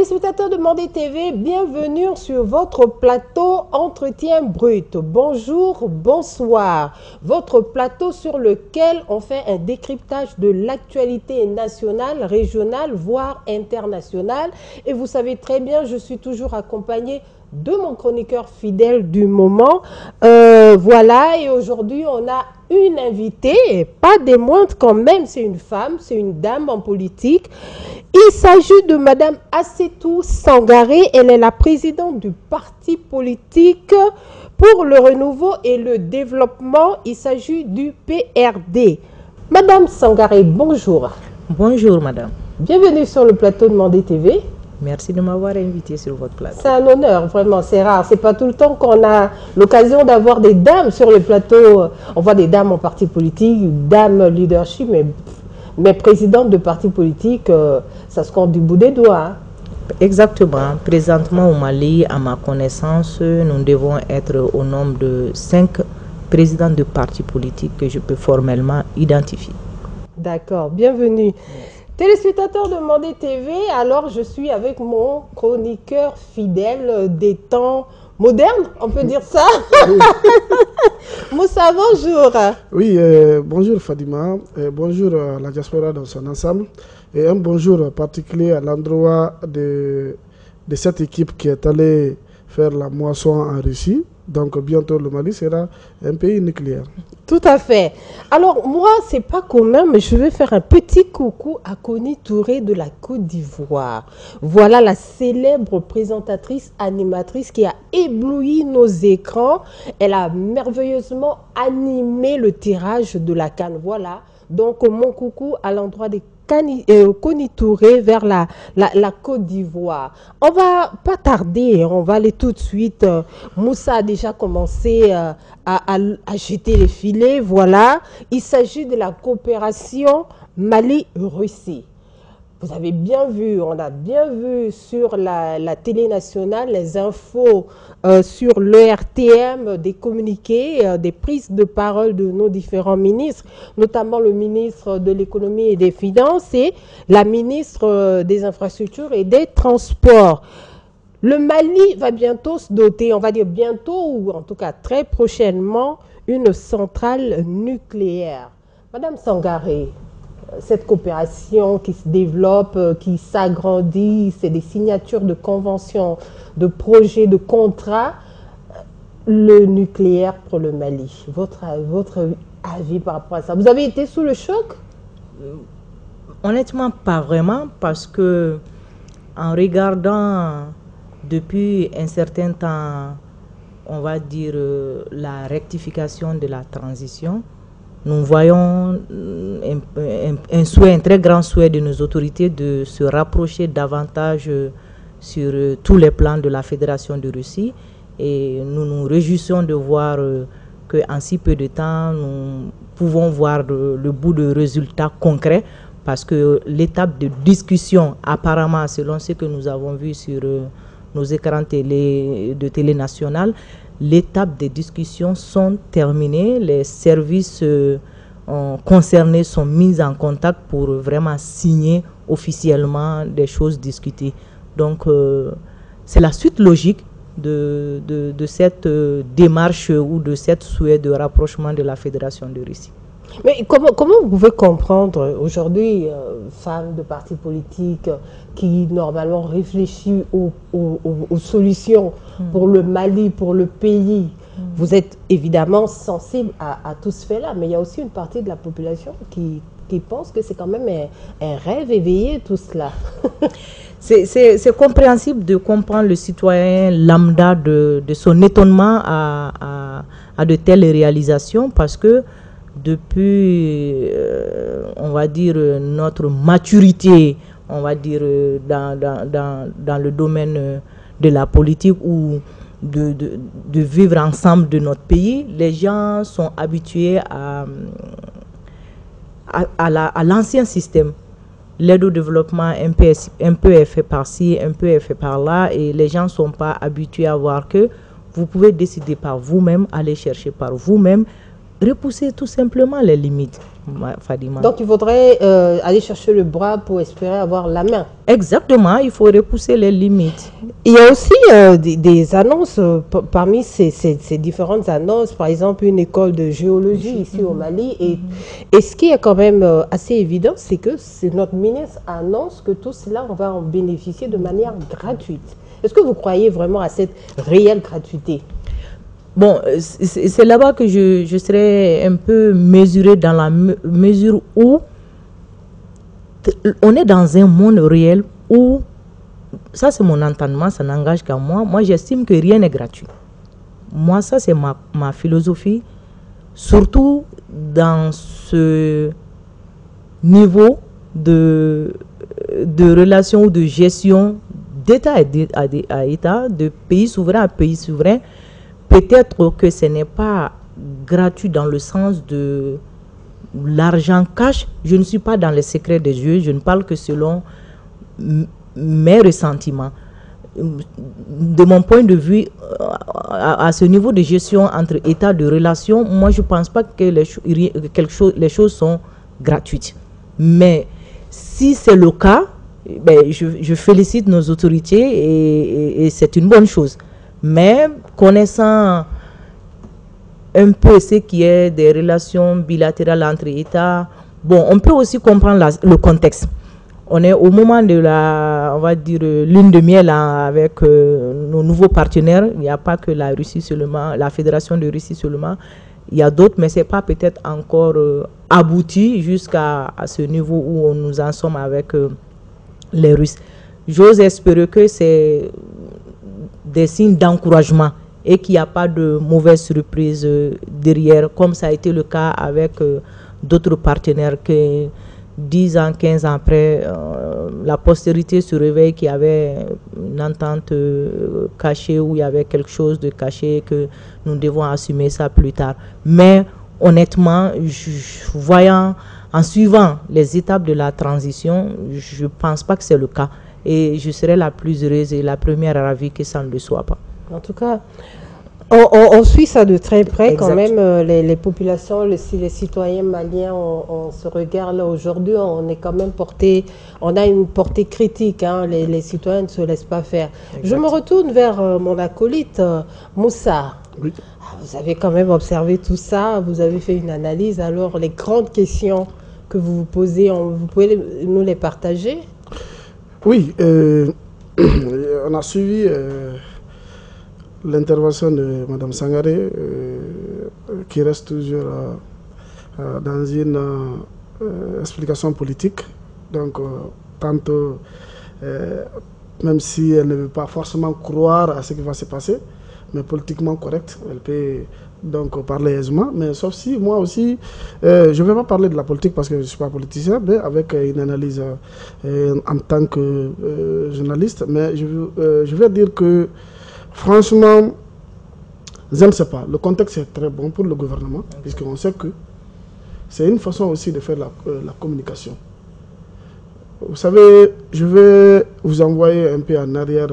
Téléspectateurs de Mandé TV, bienvenue sur votre plateau Entretien Brut. Bonjour, bonsoir. Votre plateau sur lequel on fait un décryptage de l'actualité nationale, régionale, voire internationale. Et vous savez très bien, je suis toujours accompagnée de mon chroniqueur fidèle du moment. Voilà, et aujourd'hui, on a une invitée, pas des moindres quand même, c'est une femme, c'est une dame en politique. Il s'agit de Madame Assetou Sangaré. Elle est la présidente du parti politique pour le renouveau et le développement. Il s'agit du PRD. Madame Sangaré, bonjour. Bonjour, madame. Bienvenue sur le plateau de Mandé TV. Merci de m'avoir invité sur votre plateau. C'est un honneur, vraiment, c'est rare. C'est pas tout le temps qu'on a l'occasion d'avoir des dames sur le plateau. On voit des dames en parti politique, dames leadership, mais présidente de parti politique, ça se compte du bout des doigts. Hein. Exactement. Présentement au Mali, à ma connaissance, nous devons être au nombre de 5 présidents de partis politiques que je peux formellement identifier. D'accord, bienvenue. Téléspectateurs de Mandé TV, alors je suis avec mon chroniqueur fidèle des temps modernes, on peut dire ça. Moussa, bonjour. Oui, bonjour Fadima, bonjour à la diaspora dans son ensemble et un bonjour particulier à l'endroit de cette équipe qui est allée faire la moisson en Russie. Donc bientôt le Mali sera un pays nucléaire. Tout à fait. Alors moi, c'est pas commun, mais je vais faire un petit coucou à Connie Touré de la Côte d'Ivoire. Voilà la célèbre présentatrice, animatrice qui a ébloui nos écrans. Elle a merveilleusement animé le tirage de la CAN. Voilà. Donc mon coucou à l'endroit des Connie Touré vers la Côte d'Ivoire. On va pas tarder, on va aller tout de suite. Moussa a déjà commencé à jeter les filets. Voilà, il s'agit de la coopération Mali-Russie. Vous avez bien vu, on a bien vu sur la télé nationale les infos sur l'ERTM, des communiqués, des prises de parole de nos différents ministres, notamment le ministre de l'économie et des finances et la ministre des infrastructures et des transports. Le Mali va bientôt se doter, on va dire bientôt ou en tout cas très prochainement, une centrale nucléaire. Madame Sangaré, cette coopération qui se développe, qui s'agrandit, c'est des signatures de conventions, de projets, de contrats. Le nucléaire pour le Mali, votre avis par rapport à ça? Vous avez été sous le choc? Honnêtement, pas vraiment, parce que en regardant depuis un certain temps, on va dire la rectification de la transition, nous voyons un très grand souhait de nos autorités de se rapprocher davantage sur tous les plans de la Fédération de Russie. Et nous nous réjouissons de voir qu'en si peu de temps, nous pouvons voir le bout de résultats concrets, parce que l'étape de discussion, apparemment, selon ce que nous avons vu sur nos écrans de télé nationale, l'étape des discussions sont terminées, les services concernés sont mis en contact pour vraiment signer officiellement des choses discutées. Donc, c'est la suite logique de cette démarche ou de cette souhait de rapprochement de la Fédération de Russie. Mais comment vous pouvez comprendre aujourd'hui, femme de parti politique qui normalement réfléchit aux solutions pour le Mali, pour le pays? Vous êtes évidemment sensible à tout ce fait-là, mais il y a aussi une partie de la population qui pense que c'est quand même un rêve éveillé tout cela. C'est compréhensible de comprendre le citoyen lambda de son étonnement à de telles réalisations, parce que depuis, on va dire, notre maturité, on va dire, dans le domaine de la politique ou de vivre ensemble de notre pays, les gens sont habitués à l'ancien système. L'aide au développement, un peu est fait par-ci, un peu est fait par-là, et les gens ne sont pas habitués à voir que vous pouvez décider par vous-même, aller chercher par vous-même, repousser tout simplement les limites, Fadima. Donc il faudrait aller chercher le bras pour espérer avoir la main. Exactement, il faut repousser les limites. Il y a aussi des annonces parmi ces différentes annonces, par exemple une école de géologie ici au Mali. Et ce qui est quand même assez évident, c'est que notre ministre annonce que tout cela, on va en bénéficier de manière gratuite. Est-ce que vous croyez vraiment à cette réelle gratuité? Bon, c'est là-bas que je serais un peu mesurée dans la mesure où on est dans un monde réel où, ça c'est mon entendement, ça n'engage qu'à moi. Moi, j'estime que rien n'est gratuit. Moi, ça c'est ma philosophie, surtout dans ce niveau de relation ou de gestion d'État à État, de pays souverain à pays souverain. Peut-être que ce n'est pas gratuit dans le sens de l'argent cash. Je ne suis pas dans les secrets des yeux, je ne parle que selon mes ressentiments. De mon point de vue, à ce niveau de gestion entre États de relations, moi je ne pense pas que les choses sont gratuites. Mais si c'est le cas, ben, je félicite nos autorités et c'est une bonne chose. Mais connaissant un peu ce qui est des relations bilatérales entre États, bon, on peut aussi comprendre le contexte. On est au moment de on va dire, lune de miel avec nos nouveaux partenaires. Il n'y a pas que la Russie seulement, la Fédération de Russie seulement. Il y a d'autres, mais ce n'est pas peut-être encore abouti jusqu'à ce niveau où nous en sommes avec les Russes. J'ose espérer que c'est des signes d'encouragement et qu'il n'y a pas de mauvaises surprises derrière, comme ça a été le cas avec d'autres partenaires que 10 ans, 15 ans après, la postérité se réveille qu'il y avait une entente cachée ou il y avait quelque chose de caché que nous devons assumer ça plus tard. Mais honnêtement, en suivant les étapes de la transition, je ne pense pas que c'est le cas. Et je serai la plus heureuse et la première ravie que ça ne le soit pas. En tout cas, on suit ça de très près. Exact. Quand même, les populations, les citoyens maliens, on se regarde là aujourd'hui, on est quand même on a une portée critique. Hein, les citoyens ne se laissent pas faire. Exact. Je me retourne vers mon acolyte, Moussa. Oui. Vous avez quand même observé tout ça, vous avez fait une analyse. Alors, les grandes questions que vous vous posez, vous pouvez nous les partager? Oui, on a suivi l'intervention de Mme Sangaré, qui reste toujours dans une explication politique. Donc, tantôt, même si elle ne veut pas forcément croire à ce qui va se passer, mais politiquement correcte, elle peut donc parler aisément. Mais sauf si, moi aussi, je ne vais pas parler de la politique parce que je ne suis pas politicien, mais avec une analyse en tant que journaliste. Mais je vais dire que, franchement, je ne sais pas. Le contexte est très bon pour le gouvernement, puisqu'on sait que c'est une façon aussi de faire la communication. Vous savez, je vais vous envoyer un peu en arrière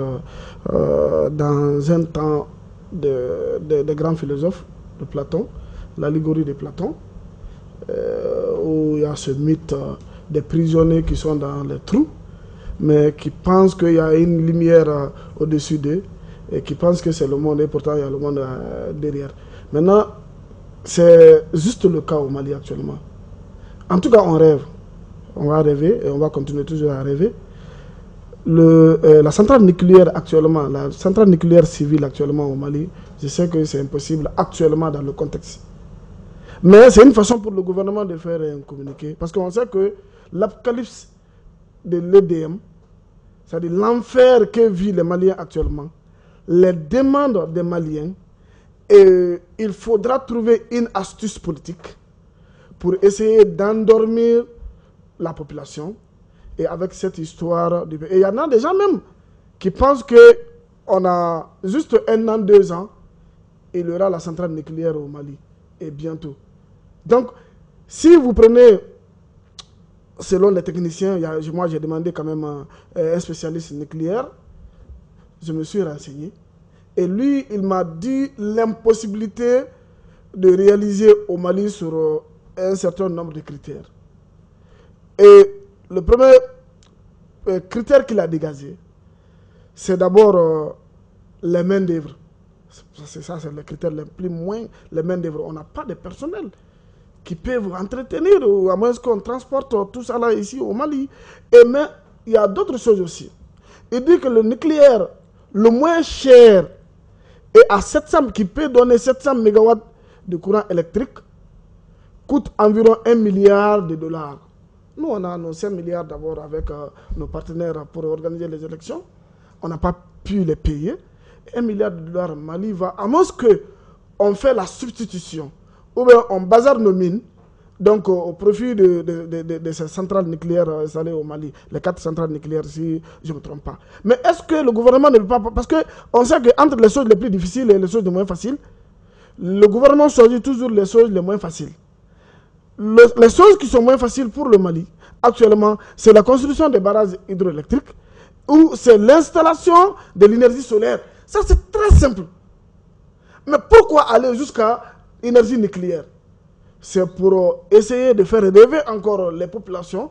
dans un temps de grands philosophes de Platon, l'allégorie de Platon, où il y a ce mythe des prisonniers qui sont dans les trous, mais qui pensent qu'il y a une lumière au-dessus d'eux, et qui pensent que c'est le monde, et pourtant il y a le monde derrière. Maintenant, c'est juste le cas au Mali actuellement. En tout cas, on rêve. On va rêver, et on va continuer toujours à rêver. La centrale nucléaire actuellement, la centrale nucléaire civile actuellement au Mali, je sais que c'est impossible actuellement dans le contexte. Mais c'est une façon pour le gouvernement de faire un communiqué. Parce qu'on sait que l'apocalypse de l'EDM, c'est-à-dire l'enfer que vivent les Maliens actuellement, les demandes des Maliens, et il faudra trouver une astuce politique pour essayer d'endormir la population. Et avec cette histoire, et il y en a des gens même qui pensent qu'on a juste 1 an, 2 ans, il y aura la centrale nucléaire au Mali, et bientôt. Donc, si vous prenez, selon les techniciens, moi j'ai demandé quand même un spécialiste nucléaire, je me suis renseigné, et lui, il m'a dit l'impossibilité de réaliser au Mali sur un certain nombre de critères. Et le premier critère qu'il a dégagé, c'est d'abord les mains d'œuvre. C'est ça, c'est le critère le plus moins, les mains d'œuvre. On n'a pas de personnel qui peuvent entretenir, ou à moins qu'on transporte tout ça là ici au Mali. Et mais il y a d'autres choses aussi. Il dit que le nucléaire, le moins cher, et à 700, qui peut donner 700 MW de courant électrique, coûte environ 1 milliard de dollars. Nous, on a nos 5 milliards d'abord avec nos partenaires pour organiser les élections. On n'a pas pu les payer. 1 milliard de dollars, Mali va, à moins qu'on fait la substitution, ou bien on bazarde nos mines, donc au profit de ces centrales nucléaires installées au Mali, les 4 centrales nucléaires, si je ne me trompe pas. Mais est-ce que le gouvernement ne peut pas, parce qu'on sait qu'entre les choses les plus difficiles et les choses les moins faciles, le gouvernement choisit toujours les choses les moins faciles. Les choses qui sont moins faciles pour le Mali, actuellement, c'est la construction des barrages hydroélectriques, ou c'est l'installation de l'énergie solaire. Ça, c'est très simple. Mais pourquoi aller jusqu'à l'énergie nucléaire? C'est pour essayer de faire rêver encore les populations,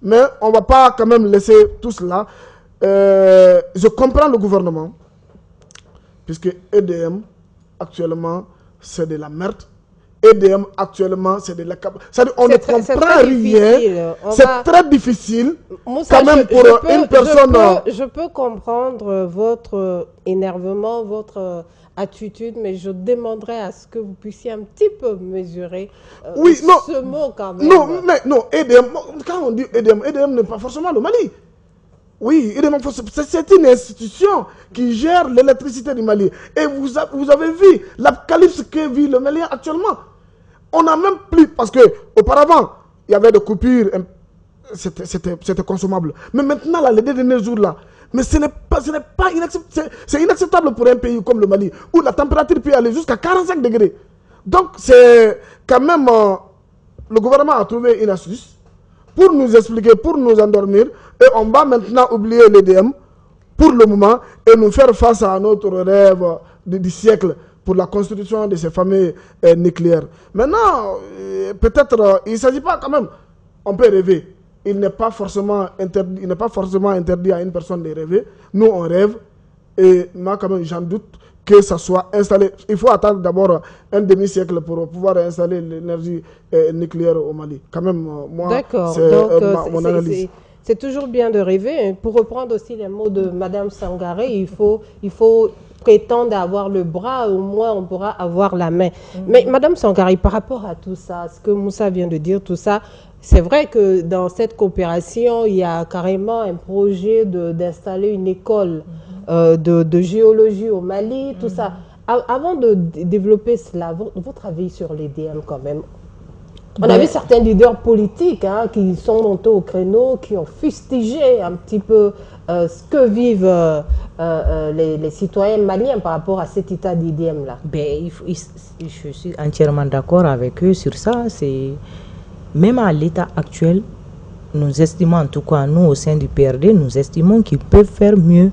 mais on ne va pas quand même laisser tout cela. Je comprends le gouvernement, puisque EDM, actuellement, c'est de la merde. EDM, actuellement, c'est de la... C'est-à-dire, on ne comprend rien. C'est très difficile, Moussa, quand même, pour une personne... Je peux comprendre votre énervement, votre attitude, mais je demanderais à ce que vous puissiez un petit peu mesurer ce mot quand même. Non, EDM, quand on dit EDM, EDM n'est pas forcément le Mali. Oui, c'est une institution qui gère l'électricité du Mali. Et vous avez vu l'apocalypse que vit le Mali actuellement. On n'a même plus, parce qu'auparavant, il y avait des coupures, c'était consommable. Mais maintenant, là, les derniers jours, là, mais ce n'est pas inacceptable. C'est inacceptable pour un pays comme le Mali, où la température peut aller jusqu'à 45 degrés. Donc, c'est quand même, le gouvernement a trouvé une astuce pour nous expliquer, pour nous endormir, et on va maintenant oublier l'EDM pour le moment et nous faire face à notre rêve du siècle pour la construction de ces fameux nucléaires. Maintenant, peut-être, il ne s'agit pas quand même, on peut rêver. Il n'est pas forcément interdit à une personne de rêver. Nous, on rêve, et moi, quand même, j'en doute que ça soit installé. Il faut attendre d'abord un demi-siècle pour pouvoir installer l'énergie nucléaire au Mali. Quand même, moi, c'est mon analyse. C'est toujours bien de rêver. Pour reprendre aussi les mots de Mme Sangaré, il faut prétendre avoir le bras, au moins on pourra avoir la main. Mais Mme Sangaré, par rapport à tout ça, ce que Moussa vient de dire, tout ça, c'est vrai que dans cette coopération, il y a carrément un projet d'installer une école de géologie au Mali, tout ça. Avant de développer cela, votre avis sur l'EDM quand même? On a vu certains leaders politiques qui sont montés au créneau, qui ont fustigé un petit peu ce que vivent les citoyens maliens par rapport à cet état d'IDM-là. Je suis entièrement d'accord avec eux sur ça. Même à l'état actuel, nous estimons, en tout cas nous au sein du PRD, nous estimons qu'ils peuvent faire mieux.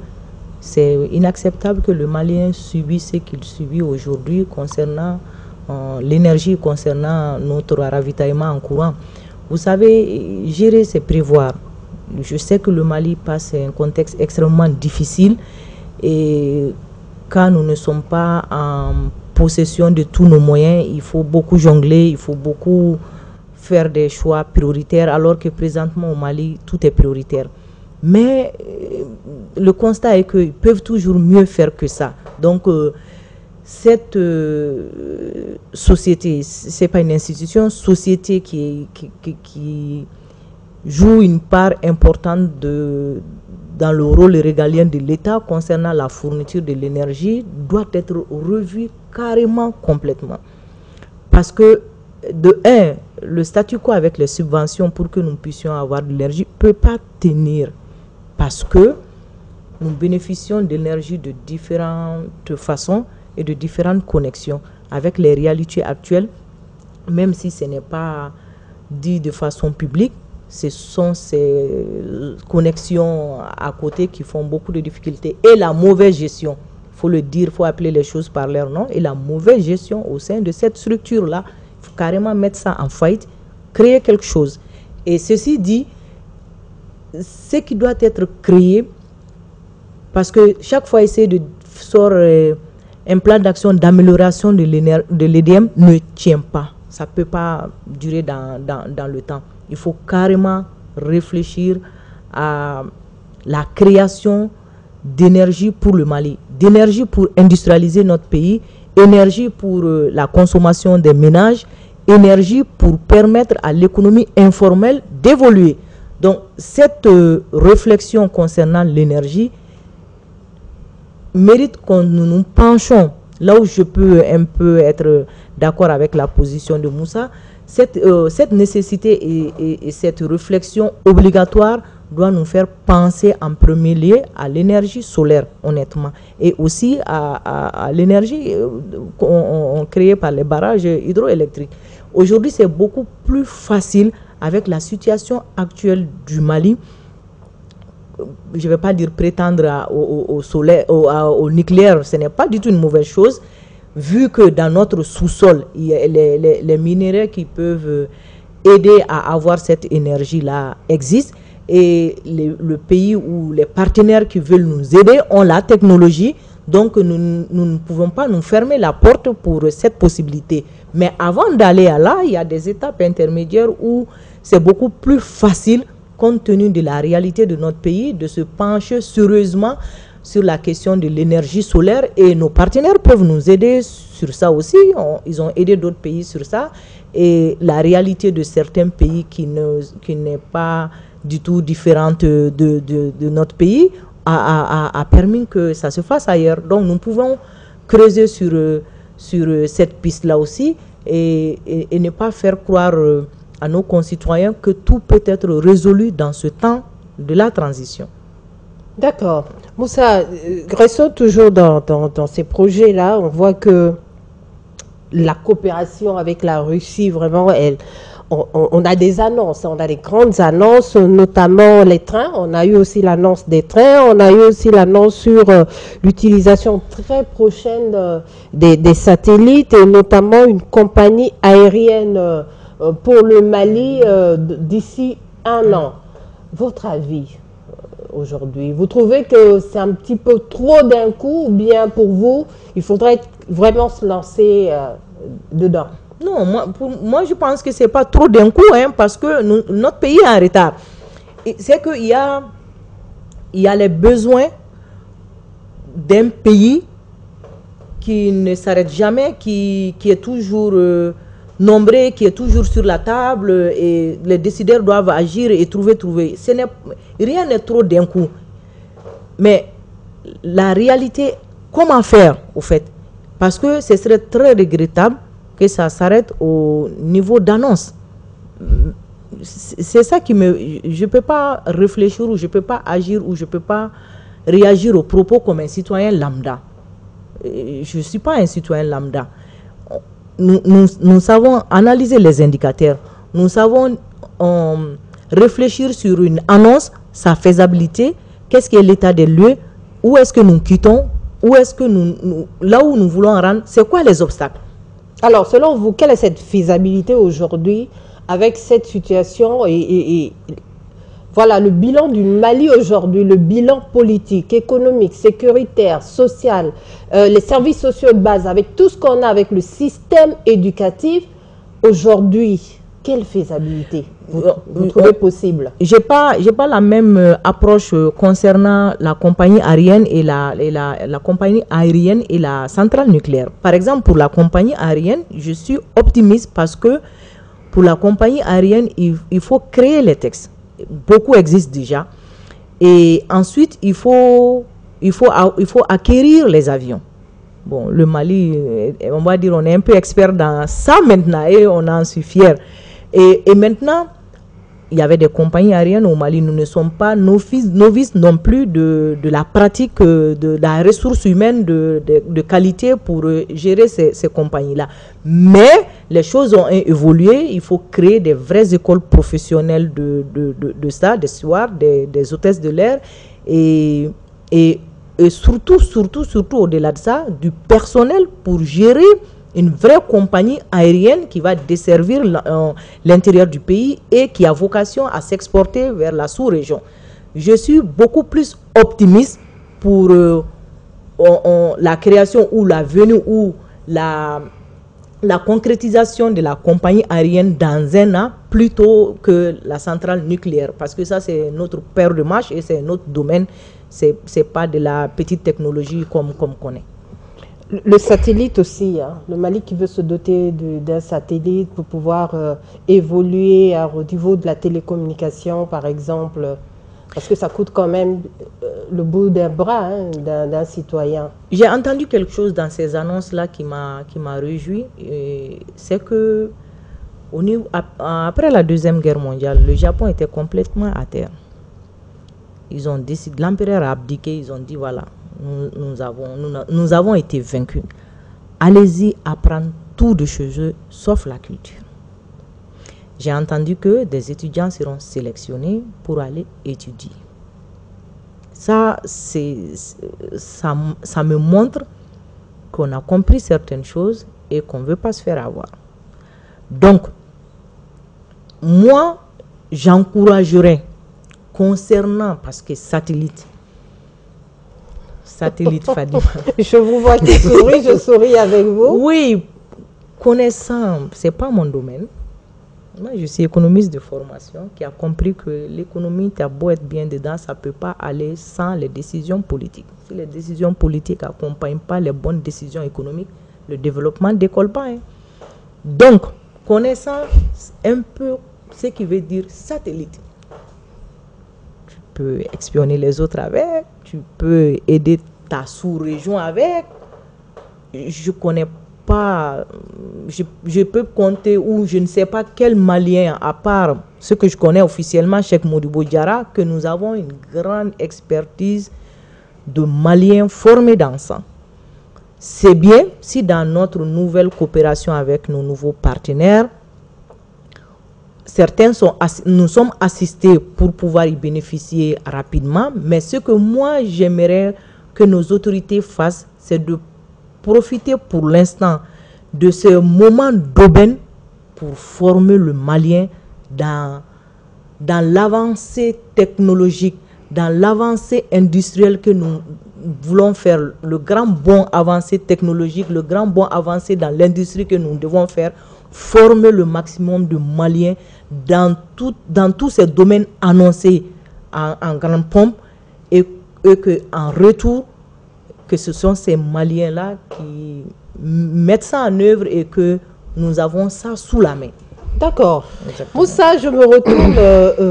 C'est inacceptable que le Malien subisse ce qu'il subit aujourd'hui concernant l'énergie, concernant notre ravitaillement en courant. Vous savez, gérer, c'est prévoir. Je sais que le Mali passe un contexte extrêmement difficile et quand nous ne sommes pas en possession de tous nos moyens, il faut beaucoup jongler, il faut beaucoup faire des choix prioritaires, alors que présentement au Mali, tout est prioritaire. Mais le constat est qu'ils peuvent toujours mieux faire que ça. Donc, cette société, ce n'est pas une institution, société qui joue une part importante dans le rôle régalien de l'État concernant la fourniture de l'énergie, doit être revue carrément complètement. Parce que, de un, le statu quo avec les subventions pour que nous puissions avoir de l'énergie ne peut pas tenir. Parce que nous bénéficions d'énergie de différentes façons et de différentes connexions avec les réalités actuelles, même si ce n'est pas dit de façon publique. Ce sont ces connexions à côté qui font beaucoup de difficultés et la mauvaise gestion. Il faut le dire, il faut appeler les choses par leur nom, et la mauvaise gestion au sein de cette structure-là. Il faut carrément mettre ça en faillite, créer quelque chose. Et ceci dit, ce qui doit être créé, parce que chaque fois essayer de sortir un plan d'action d'amélioration de l'EDM ne tient pas. Ça ne peut pas durer dans le temps. Il faut carrément réfléchir à la création d'énergie pour le Mali, d'énergie pour industrialiser notre pays, énergie pour la consommation des ménages, énergie pour permettre à l'économie informelle d'évoluer. Donc, cette réflexion concernant l'énergie mérite que nous nous penchons. Là où je peux un peu être d'accord avec la position de Moussa, cette nécessité et cette réflexion obligatoire doit nous faire penser en premier lieu à l'énergie solaire, honnêtement, et aussi à l'énergie créée par les barrages hydroélectriques. Aujourd'hui, c'est beaucoup plus facile avec la situation actuelle du Mali. Je ne vais pas dire prétendre au solaire, au nucléaire, ce n'est pas du tout une mauvaise chose, vu que dans notre sous-sol, il y a les minéraux qui peuvent aider à avoir cette énergie-là existent, et le pays ou les partenaires qui veulent nous aider ont la technologie, donc nous ne pouvons pas nous fermer la porte pour cette possibilité. Mais avant d'aller à là, il y a des étapes intermédiaires où c'est beaucoup plus facile, compte tenu de la réalité de notre pays, de se pencher sérieusement sur la question de l'énergie solaire, et nos partenaires peuvent nous aider sur ça aussi. Ils ont aidé d'autres pays sur ça, et la réalité de certains pays qui n'est pas du tout différente de notre pays a permis que ça se fasse ailleurs. Donc nous pouvons creuser sur cette piste-là aussi, et ne pas faire croire à nos concitoyens que tout peut être résolu dans ce temps de la transition. D'accord. Moussa, restons toujours dans ces projets-là. On voit que la coopération avec la Russie, vraiment, on a des annonces, on a des grandes annonces, notamment les trains. On a eu aussi l'annonce des trains, on a eu aussi l'annonce sur l'utilisation très prochaine des satellites, et notamment une compagnie aérienne pour le Mali d'ici un an. Votre avis aujourd'hui, vous trouvez que c'est un petit peu trop d'un coup, ou bien pour vous, il faudrait vraiment se lancer dedans? Non, moi je pense que ce n'est pas trop d'un coup, parce que notre pays est en retard. C'est qu'il y a les besoins d'un pays qui ne s'arrête jamais, qui est toujours nombreux, qui est toujours sur la table, et les décideurs doivent agir et trouver. Rien n'est trop d'un coup. Mais la réalité, comment faire au fait? Parce que ce serait très regrettable que ça s'arrête au niveau d'annonce. C'est ça qui je ne peux pas réfléchir, ou je ne peux pas agir, ou je ne peux pas réagir aux propos comme un citoyen lambda. Je ne suis pas un citoyen lambda. Nous savons analyser les indicateurs. Nous savons réfléchir sur une annonce, sa faisabilité, qu'est-ce qui est l'état des lieux, où est-ce que nous quittons, où est-ce que là où nous voulons rendre, c'est quoi les obstacles? Alors, selon vous, quelle est cette faisabilité aujourd'hui avec cette situation et voilà le bilan du Mali aujourd'hui, le bilan politique, économique, sécuritaire, social, les services sociaux de base, avec tout ce qu'on a avec le système éducatif aujourd'hui? Quelle faisabilité vous trouvez possible? J'ai pas la même approche concernant la compagnie aérienne et la compagnie aérienne et la centrale nucléaire. Par exemple, pour la compagnie aérienne, je suis optimiste parce que pour la compagnie aérienne, il faut créer les textes. Beaucoup existent déjà. Et ensuite, il faut acquérir les avions. Bon, le Mali, on va dire, on est un peu expert dans ça maintenant et on en suis fier. Et maintenant, il y avait des compagnies aériennes au Mali. Nous ne sommes pas novices non plus de la pratique de la ressource humaine de qualité pour gérer ces compagnies-là. Mais les choses ont évolué. Il faut créer des vraies écoles professionnelles de ça, des stewards, des hôtesses de l'air. Et et surtout au-delà de ça, du personnel pour gérer une vraie compagnie aérienne qui va desservir l'intérieur du pays et qui a vocation à s'exporter vers la sous-région. Je suis beaucoup plus optimiste pour la création ou la venue ou la concrétisation de la compagnie aérienne dans un an plutôt que la centrale nucléaire. Parce que ça, c'est notre paire de marche et c'est notre domaine. Ce n'est pas de la petite technologie comme on connaît. Le satellite aussi, hein. Le Mali qui veut se doter d'un satellite pour pouvoir évoluer au niveau de la télécommunication, par exemple, parce que ça coûte quand même le bout d'un bras, hein, d'un citoyen. J'ai entendu quelque chose dans ces annonces-là qui m'a réjoui. C'est que après la Deuxième Guerre mondiale, le Japon était complètement à terre. Ils ont décidé, l'empereur a abdiqué, ils ont dit voilà, nous avons été vaincus. Allez-y apprendre tout de chez eux, sauf la culture. J'ai entendu que des étudiants seront sélectionnés pour aller étudier. Ça me montre qu'on a compris certaines choses et qu'on ne veut pas se faire avoir. Donc, moi, j'encouragerais concernant, parce que satellite Fadima. Je vous vois qui sourit, je souris avec vous. Oui, connaissant, ce n'est pas mon domaine. Moi, je suis économiste de formation qui a compris que l'économie, tu as beau être bien dedans, ça ne peut pas aller sans les décisions politiques. Si les décisions politiques n'accompagnent pas les bonnes décisions économiques, le développement ne décolle pas. Hein. Donc, connaissant un peu ce qui veut dire satellite, tu peux espionner les autres avec, tu peux aider ta sous-région avec. Je connais pas, je peux compter ou je ne sais pas quel Malien, à part ce que je connais officiellement, Cheikh Modibo Diarra, que nous avons une grande expertise de Maliens formés dans ça. C'est bien si dans notre nouvelle coopération avec nos nouveaux partenaires, nous sommes assistés pour pouvoir y bénéficier rapidement, mais ce que moi j'aimerais que nos autorités fassent, c'est de profiter pour l'instant de ce moment d'aubaine pour former le Malien dans l'avancée technologique, dans l'avancée industrielle que nous voulons faire, le grand bond avancé technologique, le grand bond avancé dans l'industrie que nous devons faire, former le maximum de Maliens dans tous ces domaines annoncés en grande pompe et qu'en retour, que ce sont ces Maliens-là qui mettent ça en œuvre et que nous avons ça sous la main. D'accord. Moussa, je me retourne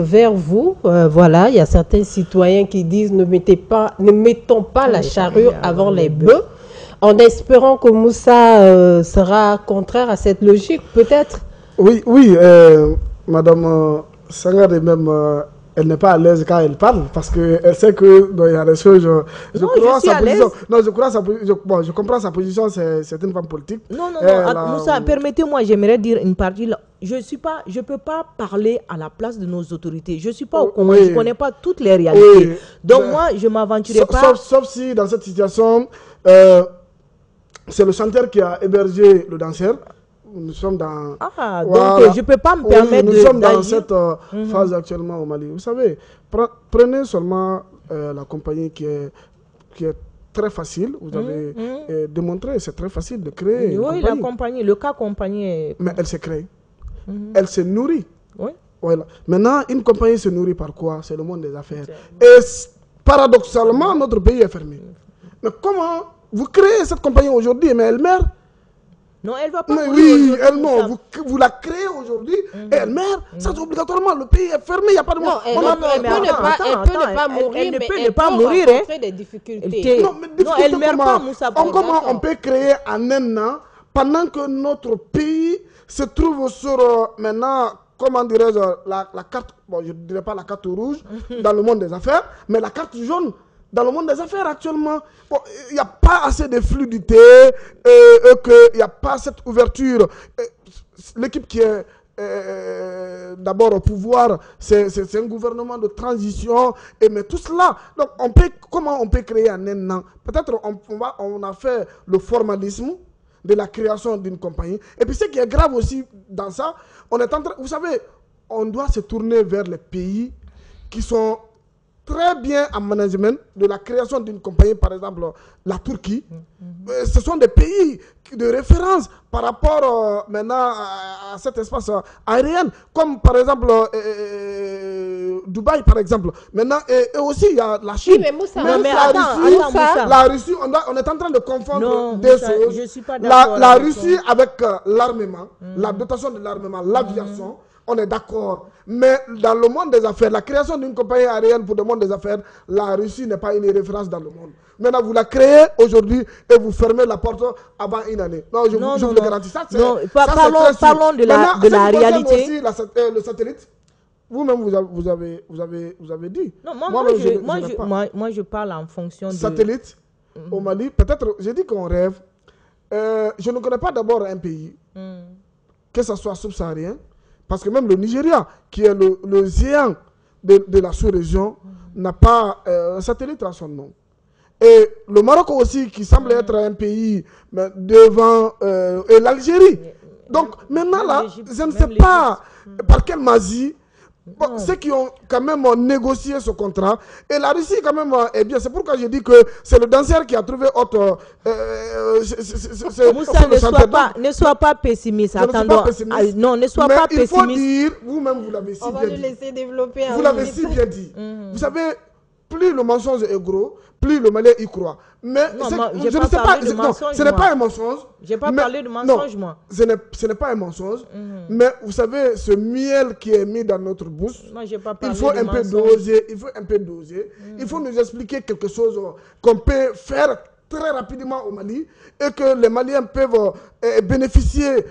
vers vous. Voilà, il y a certains citoyens qui disent ne mettons pas la charrue avant les bœufs, en espérant que Moussa sera contraire à cette logique, peut-être. Oui, Madame Sangare même, elle n'est pas à l'aise quand elle parle, parce qu'elle sait que il y a des choses. Je crois sa position. Non, je comprends sa position, c'est une femme politique. Non, Moussa, permettez-moi, j'aimerais dire une partie. Je ne peux pas parler à la place de nos autorités. Je ne suis pas au Congo, je ne connais pas toutes les réalités. Oui. Donc moi, je ne m'aventurerai pas. Sauf si dans cette situation, c'est le chanteur qui a hébergé le danseur. Nous sommes dans... donc je ne peux pas me permettre nous sommes dans cette phase actuellement au Mali. Vous savez, prenez seulement la compagnie qui est très facile. Vous avez démontré, c'est très facile de créer une compagnie. Le cas compagnie est... Mais elle s'est créée. Elle se nourrit. Oui. Voilà. Maintenant, une compagnie se nourrit par quoi? C'est le monde des affaires. Et paradoxalement, notre pays est fermé. Mais comment vous créez cette compagnie aujourd'hui, mais elle meurt? Non, elle va pas. Oui, vous la créez aujourd'hui et elle meurt. Ça, c'est obligatoirement. Le pays est fermé, il n'y a pas de mort. Elle peut ne pas mourir, mais elle peut rencontrer des difficultés. Non, elle ne meurt pas, Moussa. Comment on peut créer en un an, pendant que notre pays se trouve sur, maintenant, comment dirais-je, la carte, bon, je ne dirais pas la carte rouge dans le monde des affaires, mais la carte jaune dans le monde des affaires actuellement. Bon, il n'y a pas assez de fluidité, qu'il n'y a pas cette ouverture. L'équipe qui est d'abord au pouvoir, c'est un gouvernement de transition, mais tout cela, donc comment on peut créer en un an? Peut-être on a fait le formalisme de la création d'une compagnie. Et puis ce qui est grave aussi dans ça, on est en train, vous savez, on doit se tourner vers les pays qui sont très bien en management de la création d'une compagnie, par exemple la Turquie. Ce sont des pays de référence par rapport maintenant à cet espace aérien, comme par exemple Dubaï, par exemple. Maintenant, et aussi il y a la Chine. Oui, mais Moussa, la Russie, on est en train de confondre des Moussa, choses. Je suis pas d'accord La Russie avec l'armement, la dotation de l'armement, l'aviation. On est d'accord. Mais dans le monde des affaires, la création d'une compagnie aérienne pour le monde des affaires, la Russie n'est pas une référence dans le monde. Maintenant, vous la créez aujourd'hui et vous fermez la porte avant une année. Non, je vous le garantis. Ça, parlons de la réalité. Aussi le satellite. Vous-même, vous avez dit. Non, moi, je parle en fonction de... Satellite, au Mali, peut-être, j'ai dit qu'on rêve. Je ne connais pas d'abord un pays, que ce soit subsaharien, parce que même le Nigeria, qui est le géant de la sous-région, n'a pas un satellite à son nom. Et le Maroc aussi, qui semble être un pays devant et l'Algérie. Donc maintenant là, je ne sais pas par quelle magie, ceux qui ont quand même négocié ce contrat, et la Russie quand même est bien. C'est pourquoi je dis que c'est le danseur qui a trouvé autre... Moussa, ne sois pas pessimiste. Attendons. Non, ne sois pas pessimiste. Il faut dire, vous-même vous l'avez si bien dit. On va le laisser développer. Vous l'avez si bien dit. Vous savez, plus le mensonge est gros, plus le Malien y croit. Mais non, je ne sais pas, ce n'est pas un mensonge. Je n'ai pas parlé de mensonge, moi. Ce n'est pas un mensonge. Mais vous savez, ce miel qui est mis dans notre bouche, il faut un peu doser. Il faut un peu doser. Il faut nous expliquer quelque chose qu'on peut faire très rapidement au Mali et que les Maliens peuvent bénéficier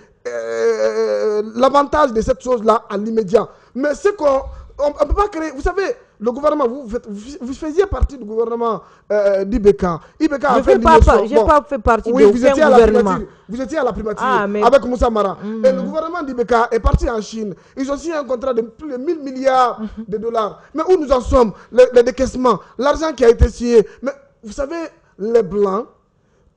l'avantage de cette chose-là à l'immédiat. Mais c'est qu'on ne peut pas créer... Vous savez, le gouvernement, vous faisiez partie du gouvernement d'IBK. IBK a fait l'immersion. Je n'ai pas fait partie de aucun gouvernement. Vous étiez à la primature avec Moussa Mara. Et le gouvernement d'IBK est parti en Chine. Ils ont signé un contrat de plus de 1000 milliards de dollars. Mais où nous en sommes? Les décaissements, l'argent qui a été signé. Mais vous savez, les Blancs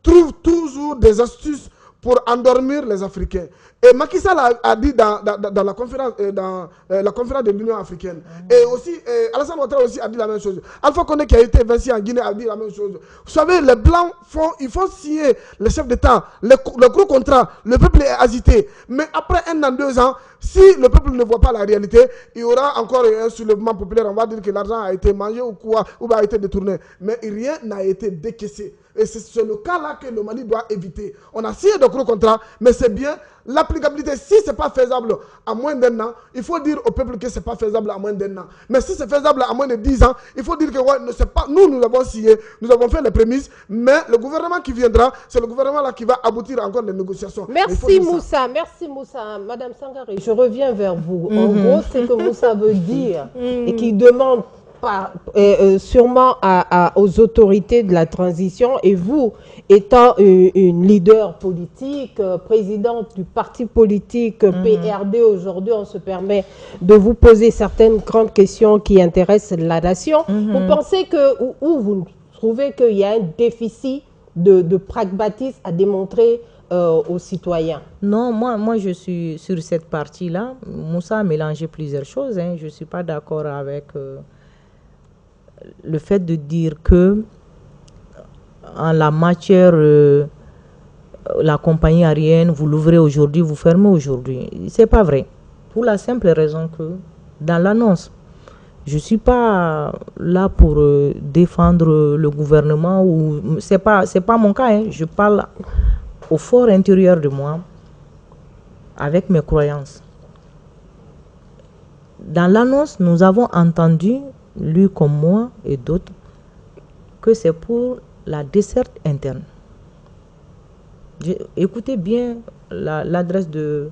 trouvent toujours des astuces pour endormir les Africains. Et Macky Sall a dit dans la conférence, de l'Union africaine. Et aussi, Alassane Ouattara aussi a dit la même chose. Alpha Condé qui a été vaincu en Guinée a dit la même chose. Vous savez, les Blancs ils font signer les chefs d'État, le gros contrat, le peuple est agité. Mais après 1 an, 2 ans, si le peuple ne voit pas la réalité, il y aura encore un soulèvement populaire. On va dire que l'argent a été mangé ou a été détourné. Mais rien n'a été décaissé. Et c'est le cas-là que le Mali doit éviter. On a signé de gros contrats, mais c'est bien l'applicabilité. Si ce n'est pas faisable à moins d'1 an, il faut dire au peuple que ce n'est pas faisable à moins d'1 an. Mais si c'est faisable à moins de 10 ans, il faut dire que nous avons signé, nous avons fait les prémices, mais le gouvernement qui viendra, c'est le gouvernement là qui va aboutir encore les négociations. Merci Moussa, Madame Sangaré, je reviens vers vous. En gros, c'est que Moussa veut dire et qui demande sûrement aux autorités de la transition, et vous étant une leader politique, présidente du parti politique PRD aujourd'hui, on se permet de vous poser certaines grandes questions qui intéressent la nation. Vous pensez que, ou vous trouvez qu'il y a un déficit de pragmatisme à démontrer aux citoyens? Non, moi je suis sur cette partie-là. Moussa a mélangé plusieurs choses. Je ne suis pas d'accord avec... le fait de dire que en la matière, la compagnie aérienne, vous l'ouvrez aujourd'hui, vous fermez aujourd'hui. C'est pas vrai. Pour la simple raison que dans l'annonce, je suis pas là pour défendre le gouvernement ou c'est pas mon cas. Je parle au fort intérieur de moi avec mes croyances. Dans l'annonce, nous avons entendu, lui comme moi et d'autres, que c'est pour la desserte interne. Écoutez bien l'adresse de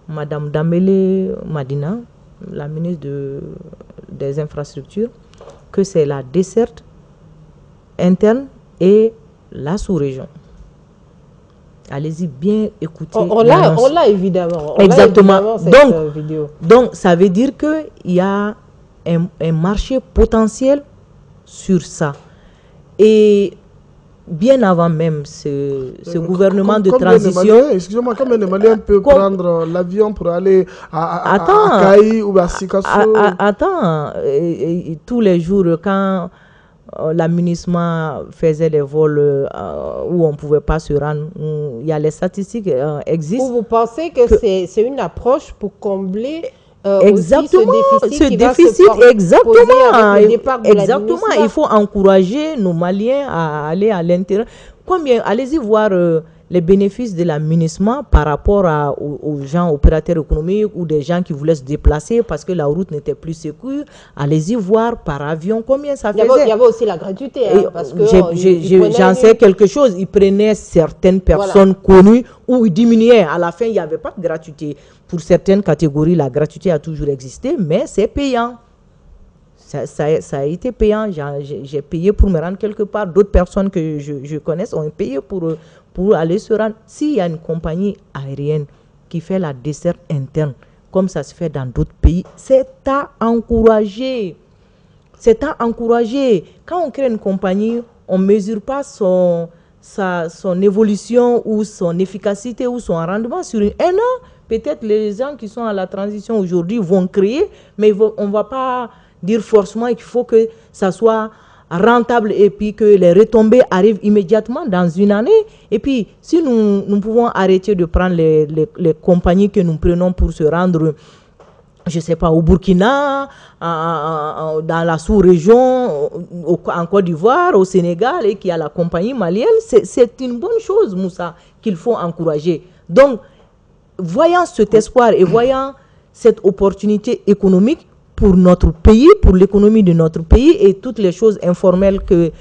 Madame Dambélé Madina, la ministre des Infrastructures, que c'est la desserte interne et la sous-région. Allez-y bien écouter. On l'a évidemment. Exactement. Cette vidéo. Donc, ça veut dire qu'il y a un marché potentiel sur ça. Et bien avant même ce gouvernement de transition... Excusez-moi, combien de Maliens peuvent prendre l'avion pour aller à Kaï ou à Sikasso? Attends, tous les jours, quand l'aménagement faisait des vols où on ne pouvait pas se rendre, il y a les statistiques existent. Vous pensez que c'est une approche pour combler exactement aussi ce déficit exactement. Il faut encourager nos Maliens à aller à l'intérieur. Allez-y voir les bénéfices de l'aménagement par rapport aux gens opérateurs économiques ou des gens qui voulaient se déplacer parce que la route n'était plus sécure. Allez-y voir par avion combien ça faisait. Il y avait aussi la gratuité. Parce que j'en sais quelque chose. Ils prenaient certaines personnes connues ou ils diminuaient. À la fin, il n'y avait pas de gratuité. Pour certaines catégories, la gratuité a toujours existé, mais c'est payant. Ça a été payant. J'ai payé pour me rendre quelque part. D'autres personnes que je connaisse ont payé pour aller se rendre. S'il y a une compagnie aérienne qui fait la desserte interne, comme ça se fait dans d'autres pays, c'est à encourager. C'est à encourager. Quand on crée une compagnie, on ne mesure pas son évolution ou son efficacité ou son rendement sur un an. Peut-être les gens qui sont à la transition aujourd'hui vont créer, mais on ne va pas dire forcément qu'il faut que ça soit rentable et puis que les retombées arrivent immédiatement dans une année. Et puis, si nous pouvons arrêter de prendre les compagnies que nous prenons pour se rendre, je ne sais pas, au Burkina, dans la sous-région, en Côte d'Ivoire, au Sénégal, et qu'il y a la compagnie malienne, c'est une bonne chose, Moussa, qu'il faut encourager. Donc, voyant cet espoir et voyant cette opportunité économique pour notre pays, pour l'économie de notre pays et toutes les choses informelles que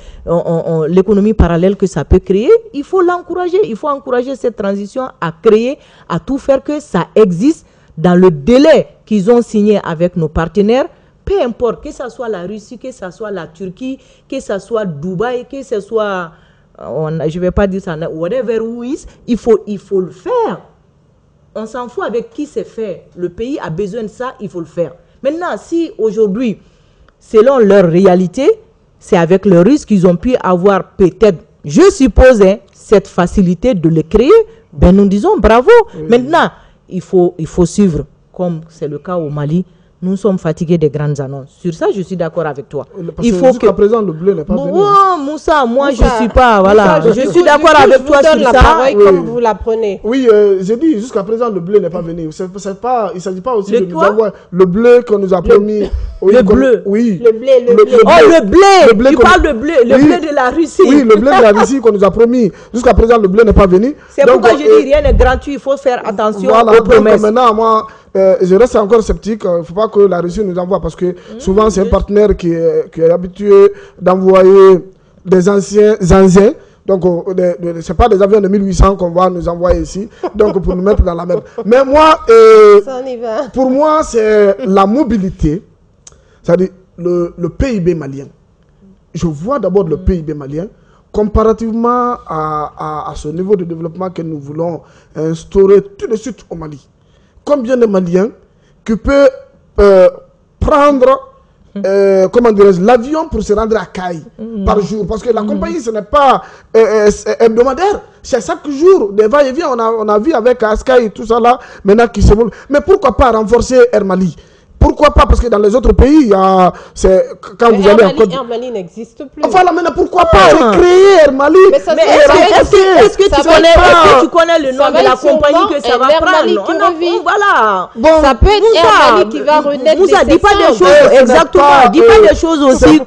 l'économie parallèle que ça peut créer, il faut l'encourager. Il faut encourager cette transition à créer, à tout faire que ça existe dans le délai qu'ils ont signé avec nos partenaires. Peu importe, que ce soit la Russie, que ce soit la Turquie, que ce soit Dubaï, que ce soit, je ne vais pas dire ça, whatever who is, il faut le faire. On s'en fout avec qui c'est fait. Le pays a besoin de ça, il faut le faire. Maintenant, si aujourd'hui, selon leur réalité, c'est avec le risque qu'ils ont pu avoir peut-être, je suppose, cette facilité de le créer, ben nous disons bravo. Oui. Maintenant, il faut suivre, comme c'est le cas au Mali. Nous sommes fatigués des grandes annonces. Sur ça, je suis d'accord avec toi. Parce il faut jusqu'à présent, le bleu n'est pas venu. Moussa, moi, je ne suis pas. Voilà. Je suis d'accord avec toi sur ça. Parole, comme vous la prenez. Oui, j'ai dit, jusqu'à présent, le bleu n'est pas venu. Il ne s'agit pas aussi de nous avoir le bleu qu'on nous a promis. Le bleu. Oui. Le blé. Oh, le blé. Tu parles de bleu. Le bleu de la Russie. Oui, le bleu de la Russie qu'on nous a promis. Jusqu'à présent, le bleu n'est pas venu. C'est pourquoi je dis rien n'est gratuit. Il faut faire attention aux promesses. Maintenant, moi, je reste encore sceptique. Il ne faut pas que la Russie nous envoie parce que souvent c'est un partenaire qui est habitué d'envoyer des anciens. Donc, ce n'est pas des avions de 1800 qu'on va nous envoyer ici, donc pour nous mettre dans la merde. Mais moi, pour moi, c'est la mobilité, c'est-à-dire le PIB malien. Je vois d'abord le PIB malien comparativement à ce niveau de développement que nous voulons instaurer tout de suite au Mali. Combien de Maliens qui peuvent prendre l'avion pour se rendre à Kaï par jour? Parce que la compagnie, ce n'est pas hebdomadaire. C'est chaque jour, des va-et-vient. On a vu avec Askai et tout ça là, maintenant qui se volent. Mais pourquoi pas renforcer Air Mali? Pourquoi pas? Parce que dans les autres pays, quand vous allez en Côte Air Mali n'existe plus. Enfin, là, maintenant, pourquoi pas recréer Air Mali? Mais est-ce que tu connais le nom de la compagnie que ça va prendre? Voilà. Bon, ça peut être Air Mali qui va renaître. Moussa, dis pas des choses, exactement. Dis pas des choses aussi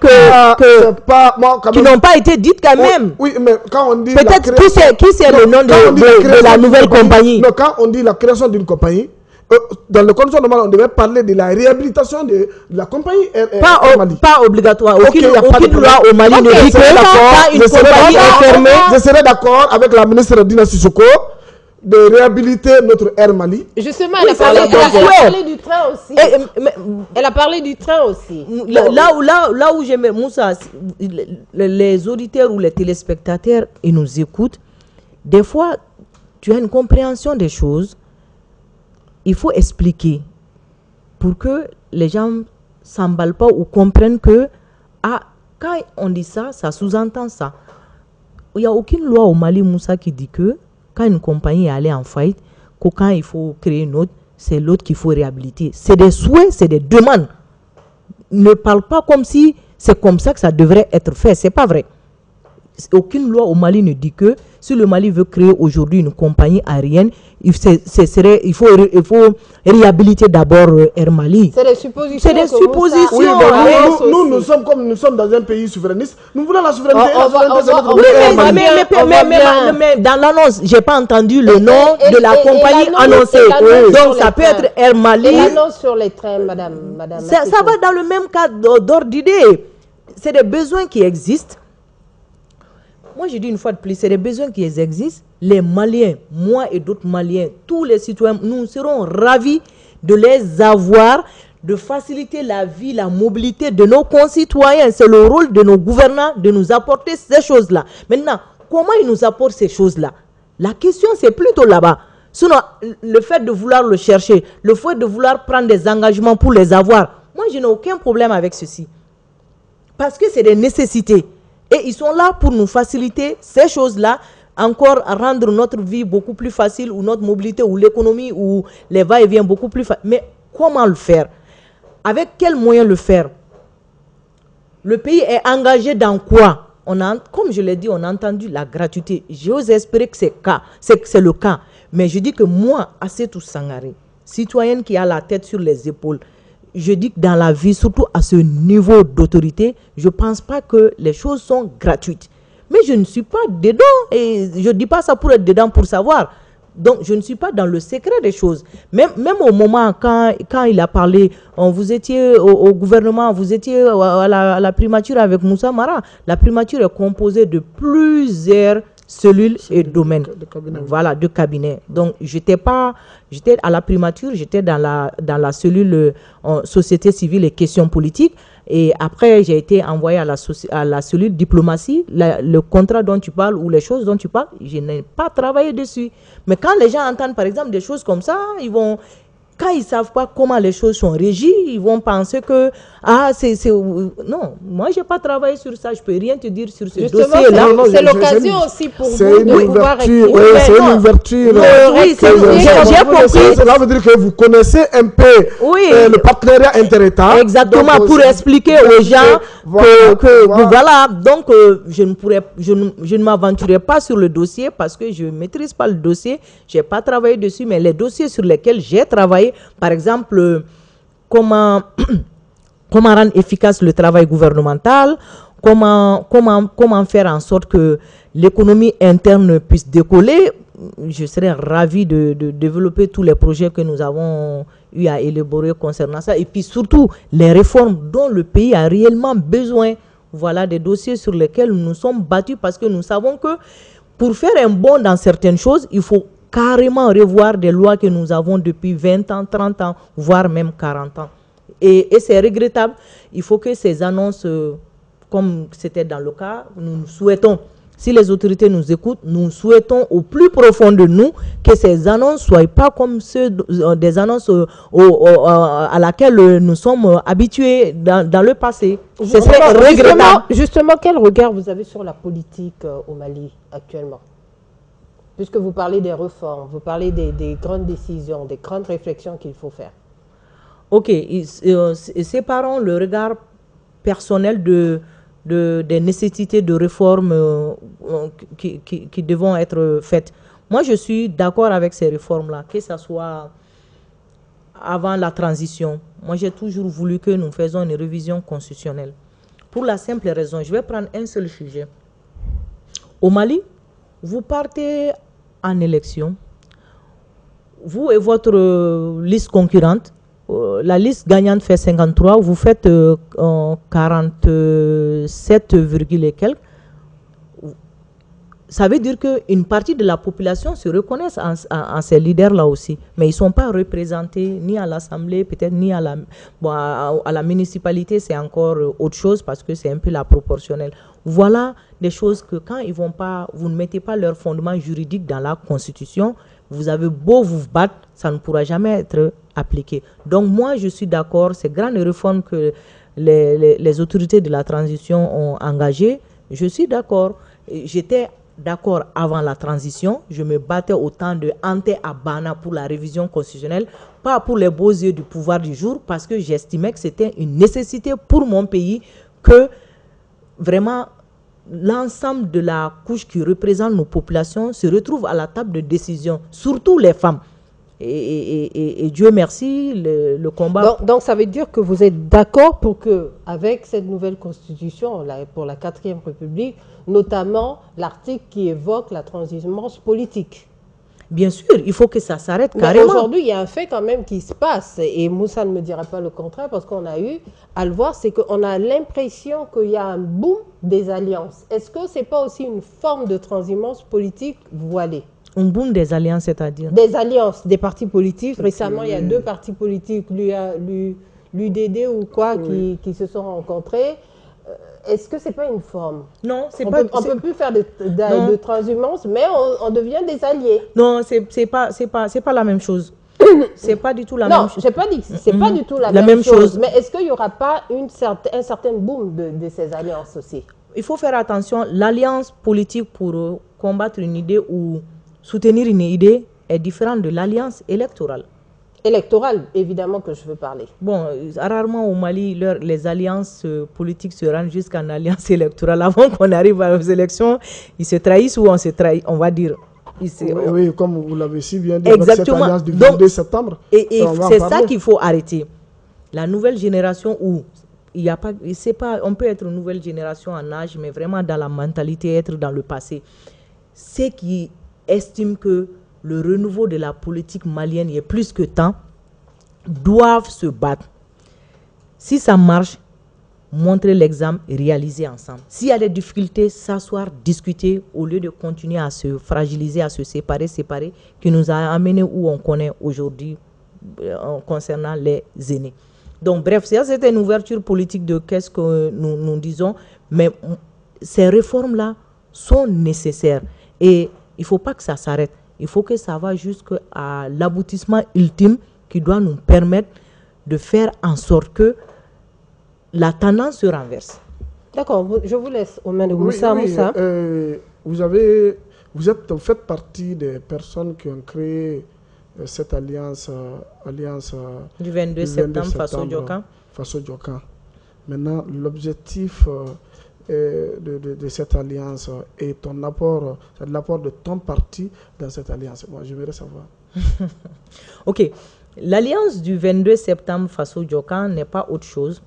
qui n'ont pas été dites quand même. Oui, mais quand on dit... Peut-être qui c'est le nom de la nouvelle compagnie? Non, quand on dit la création d'une compagnie, dans le conditions normales, on devait parler de la réhabilitation de la compagnie Pas obligatoire. Aucune loi au Mali ne dit que quand une compagnie est fermée. Je serais d'accord avec la ministre Dina Sissoko de réhabiliter notre Air Mali. Justement, elle a parlé du train aussi. Elle a parlé du train aussi. Là où j'aime, Moussa, les auditeurs ou les téléspectateurs, ils nous écoutent. Des fois, tu as une compréhension des choses, il faut expliquer pour que les gens ne s'emballent pas ou comprennent que quand on dit ça, ça sous-entend ça. Il n'y a aucune loi au Mali, Moussa, qui dit que quand une compagnie est allée en faillite, que quand il faut créer une autre, c'est l'autre qu'il faut réhabiliter. C'est des souhaits, c'est des demandes. Ne parle pas comme si c'est comme ça que ça devrait être fait. Ce n'est pas vrai. Aucune loi au Mali ne dit que si le Mali veut créer aujourd'hui une compagnie aérienne, il faut réhabiliter d'abord Air Mali. C'est des suppositions. C'est des suppositions. Oui, nous sommes comme nous sommes dans un pays souverainiste. Nous voulons la souveraineté. Mais dans l'annonce, je n'ai pas entendu le nom de la compagnie annoncée. Donc ça peut être Air Mali. Et l'annonce sur les trains, madame. Ça va dans le même cadre d'ordre d'idée. C'est des besoins qui existent. Moi, je dis une fois de plus, c'est des besoins qui existent. Les Maliens, moi et d'autres Maliens, tous les citoyens, nous serons ravis de les avoir, de faciliter la vie, la mobilité de nos concitoyens. C'est le rôle de nos gouvernants de nous apporter ces choses-là. Maintenant, comment ils nous apportent ces choses-là? La question, c'est plutôt là-bas. Sinon, le fait de vouloir le chercher, le fait de vouloir prendre des engagements pour les avoir, moi, je n'ai aucun problème avec ceci. Parce que c'est des nécessités. Et ils sont là pour nous faciliter ces choses-là, encore rendre notre vie beaucoup plus facile, ou notre mobilité, ou l'économie, ou les va-et-vient beaucoup plus facile. Mais comment le faire? Avec quels moyens le faire? Le pays est engagé dans quoi? Comme je l'ai dit, on a entendu la gratuité. J'ose espérer que c'est le cas. Mais je dis que moi, Assetou Sangaré, citoyenne qui a la tête sur les épaules, je dis que dans la vie, surtout à ce niveau d'autorité, je ne pense pas que les choses sont gratuites. Mais je ne suis pas dedans, et je ne dis pas ça pour être dedans pour savoir. Donc, je ne suis pas dans le secret des choses. Même au moment quand il a parlé, vous étiez au gouvernement, vous étiez à la primature avec Moussa Mara. La primature est composée de plusieurs cellules et domaines. Voilà, de cabinets. Donc, j'étais à la primature, j'étais dans la cellule société civile et questions politiques. Et après, j'ai été envoyé à la cellule diplomatie. Le contrat dont tu parles ou les choses dont tu parles, je n'ai pas travaillé dessus. Mais quand les gens entendent, par exemple, des choses comme ça, quand ils ne savent pas comment les choses sont régies, ils vont penser que, non, moi, je n'ai pas travaillé sur ça, je ne peux rien te dire sur ce dossier-là. C'est l'occasion aussi pour vous de pouvoir expliquer. C'est une ouverture. Oui, j'ai compris. Cela veut dire que vous connaissez un peu le partenariat inter-État. Exactement, pour expliquer aux gens que voilà, donc je ne m'aventurerai pas sur le dossier parce que je ne maîtrise pas le dossier, je n'ai pas travaillé dessus, mais les dossiers sur lesquels j'ai travaillé, par exemple, comment rendre efficace le travail gouvernemental, comment faire en sorte que l'économie interne puisse décoller. Je serais ravi de développer tous les projets que nous avons eu à élaborer concernant ça. Et puis surtout, les réformes dont le pays a réellement besoin. Voilà des dossiers sur lesquels nous nous sommes battus parce que nous savons que pour faire un bond dans certaines choses, il faut carrément revoir des lois que nous avons depuis 20 ans, 30 ans, voire même 40 ans. Et c'est regrettable. Il faut que ces annonces, comme c'était dans le cas, nous souhaitons, si les autorités nous écoutent, nous souhaitons au plus profond de nous que ces annonces ne soient pas comme des annonces à laquelle nous sommes habitués dans le passé. Ce serait regrettable. Justement, quel regard vous avez sur la politique au Mali actuellement? Puisque vous parlez des réformes, vous parlez des grandes décisions, des grandes réflexions qu'il faut faire. Ok, séparons le regard personnel des nécessités de réformes qui devront être faites. Moi, je suis d'accord avec ces réformes-là, que ce soit avant la transition. Moi, j'ai toujours voulu que nous faisions une révision constitutionnelle. Pour la simple raison, je vais prendre un seul sujet. Au Mali, vous partez en élection, vous et votre liste concurrente, la liste gagnante fait 53, vous faites 47, et quelques. ça veut dire qu'une partie de la population se reconnaisse en ces leaders-là aussi. Mais ils ne sont pas représentés ni à l'Assemblée, peut-être ni à la municipalité, c'est encore autre chose parce que c'est un peu la proportionnelle. Voilà des choses que quand ils vont pas, vous ne mettez pas leur fondement juridique dans la Constitution, vous avez beau vous battre, ça ne pourra jamais être appliqué. Donc moi, je suis d'accord, ces grandes réformes que les autorités de la transition ont engagées, je suis d'accord. J'étais d'accord avant la transition, je me battais au temps de Ante Abana pour la révision constitutionnelle, pas pour les beaux yeux du pouvoir du jour, parce que j'estimais que c'était une nécessité pour mon pays que vraiment l'ensemble de la couche qui représente nos populations se retrouve à la table de décision, surtout les femmes. Et Dieu merci, le combat... Donc ça veut dire que vous êtes d'accord pour que, avec cette nouvelle constitution pour la 4e République, notamment l'article qui évoque la transhumance politique. Bien sûr, il faut que ça s'arrête carrément. Mais aujourd'hui, il y a un fait quand même qui se passe, et Moussa ne me dira pas le contraire, parce qu'on a eu à le voir, c'est qu'on a l'impression qu'il y a un boom des alliances. Est-ce que ce n'est pas aussi une forme de transhumance politique voilée? Un boom des alliances, c'est-à-dire? Des alliances, des partis politiques. Récemment, il y a 2 partis politiques, l'UDD ou quoi, qui se sont rencontrés. Est-ce que ce n'est pas une forme? Non, c'est on pas... On ne peut plus faire de transhumance, mais on devient des alliés. Non, c'est pas la même chose. C'est pas du tout la même chose. Non, je n'ai pas dit que ce n'est pas du tout la même chose. Mais est-ce qu'il n'y aura pas un certain boom de ces alliances aussi? Il faut faire attention. L'alliance politique pour combattre une idée ou soutenir une idée est différente de l'alliance électorale. Électorale, évidemment que je veux parler. Bon, rarement au Mali, les alliances politiques se rendent jusqu'en alliance électorale. Avant qu'on arrive aux élections, ils se trahissent ou on se trahit, on va dire. Oui, comme vous l'avez si bien dit, exactement. Cette alliance du 22 septembre. Et c'est ça qu'il faut arrêter. La nouvelle génération où il n'y a pas, c'est pas, on peut être une nouvelle génération en âge, mais vraiment dans la mentalité, être dans le passé. Ceux qui estiment que le renouveau de la politique malienne est plus que temps, doivent se battre. Si ça marche, montrer l'exemple et réaliser ensemble. S'il y a des difficultés, s'asseoir, discuter, au lieu de continuer à se fragiliser, à se séparer, qui nous a amené où on connaît aujourd'hui concernant les aînés. Donc bref, c'est une ouverture politique de qu'est-ce que nous disons, mais ces réformes-là sont nécessaires et il ne faut pas que ça s'arrête. Il faut que ça va jusqu'à l'aboutissement ultime qui doit nous permettre de faire en sorte que la tendance se renverse. D'accord, je vous laisse aux mains de Moussa. Moussa. Vous faites partie des personnes qui ont créé cette alliance du 22 septembre face au Diokan. Maintenant, l'objectif de cette alliance et l'apport de ton parti dans cette alliance. Moi, j'aimerais savoir. Ok. L'alliance du 22 septembre face au Diokan n'est pas autre chose.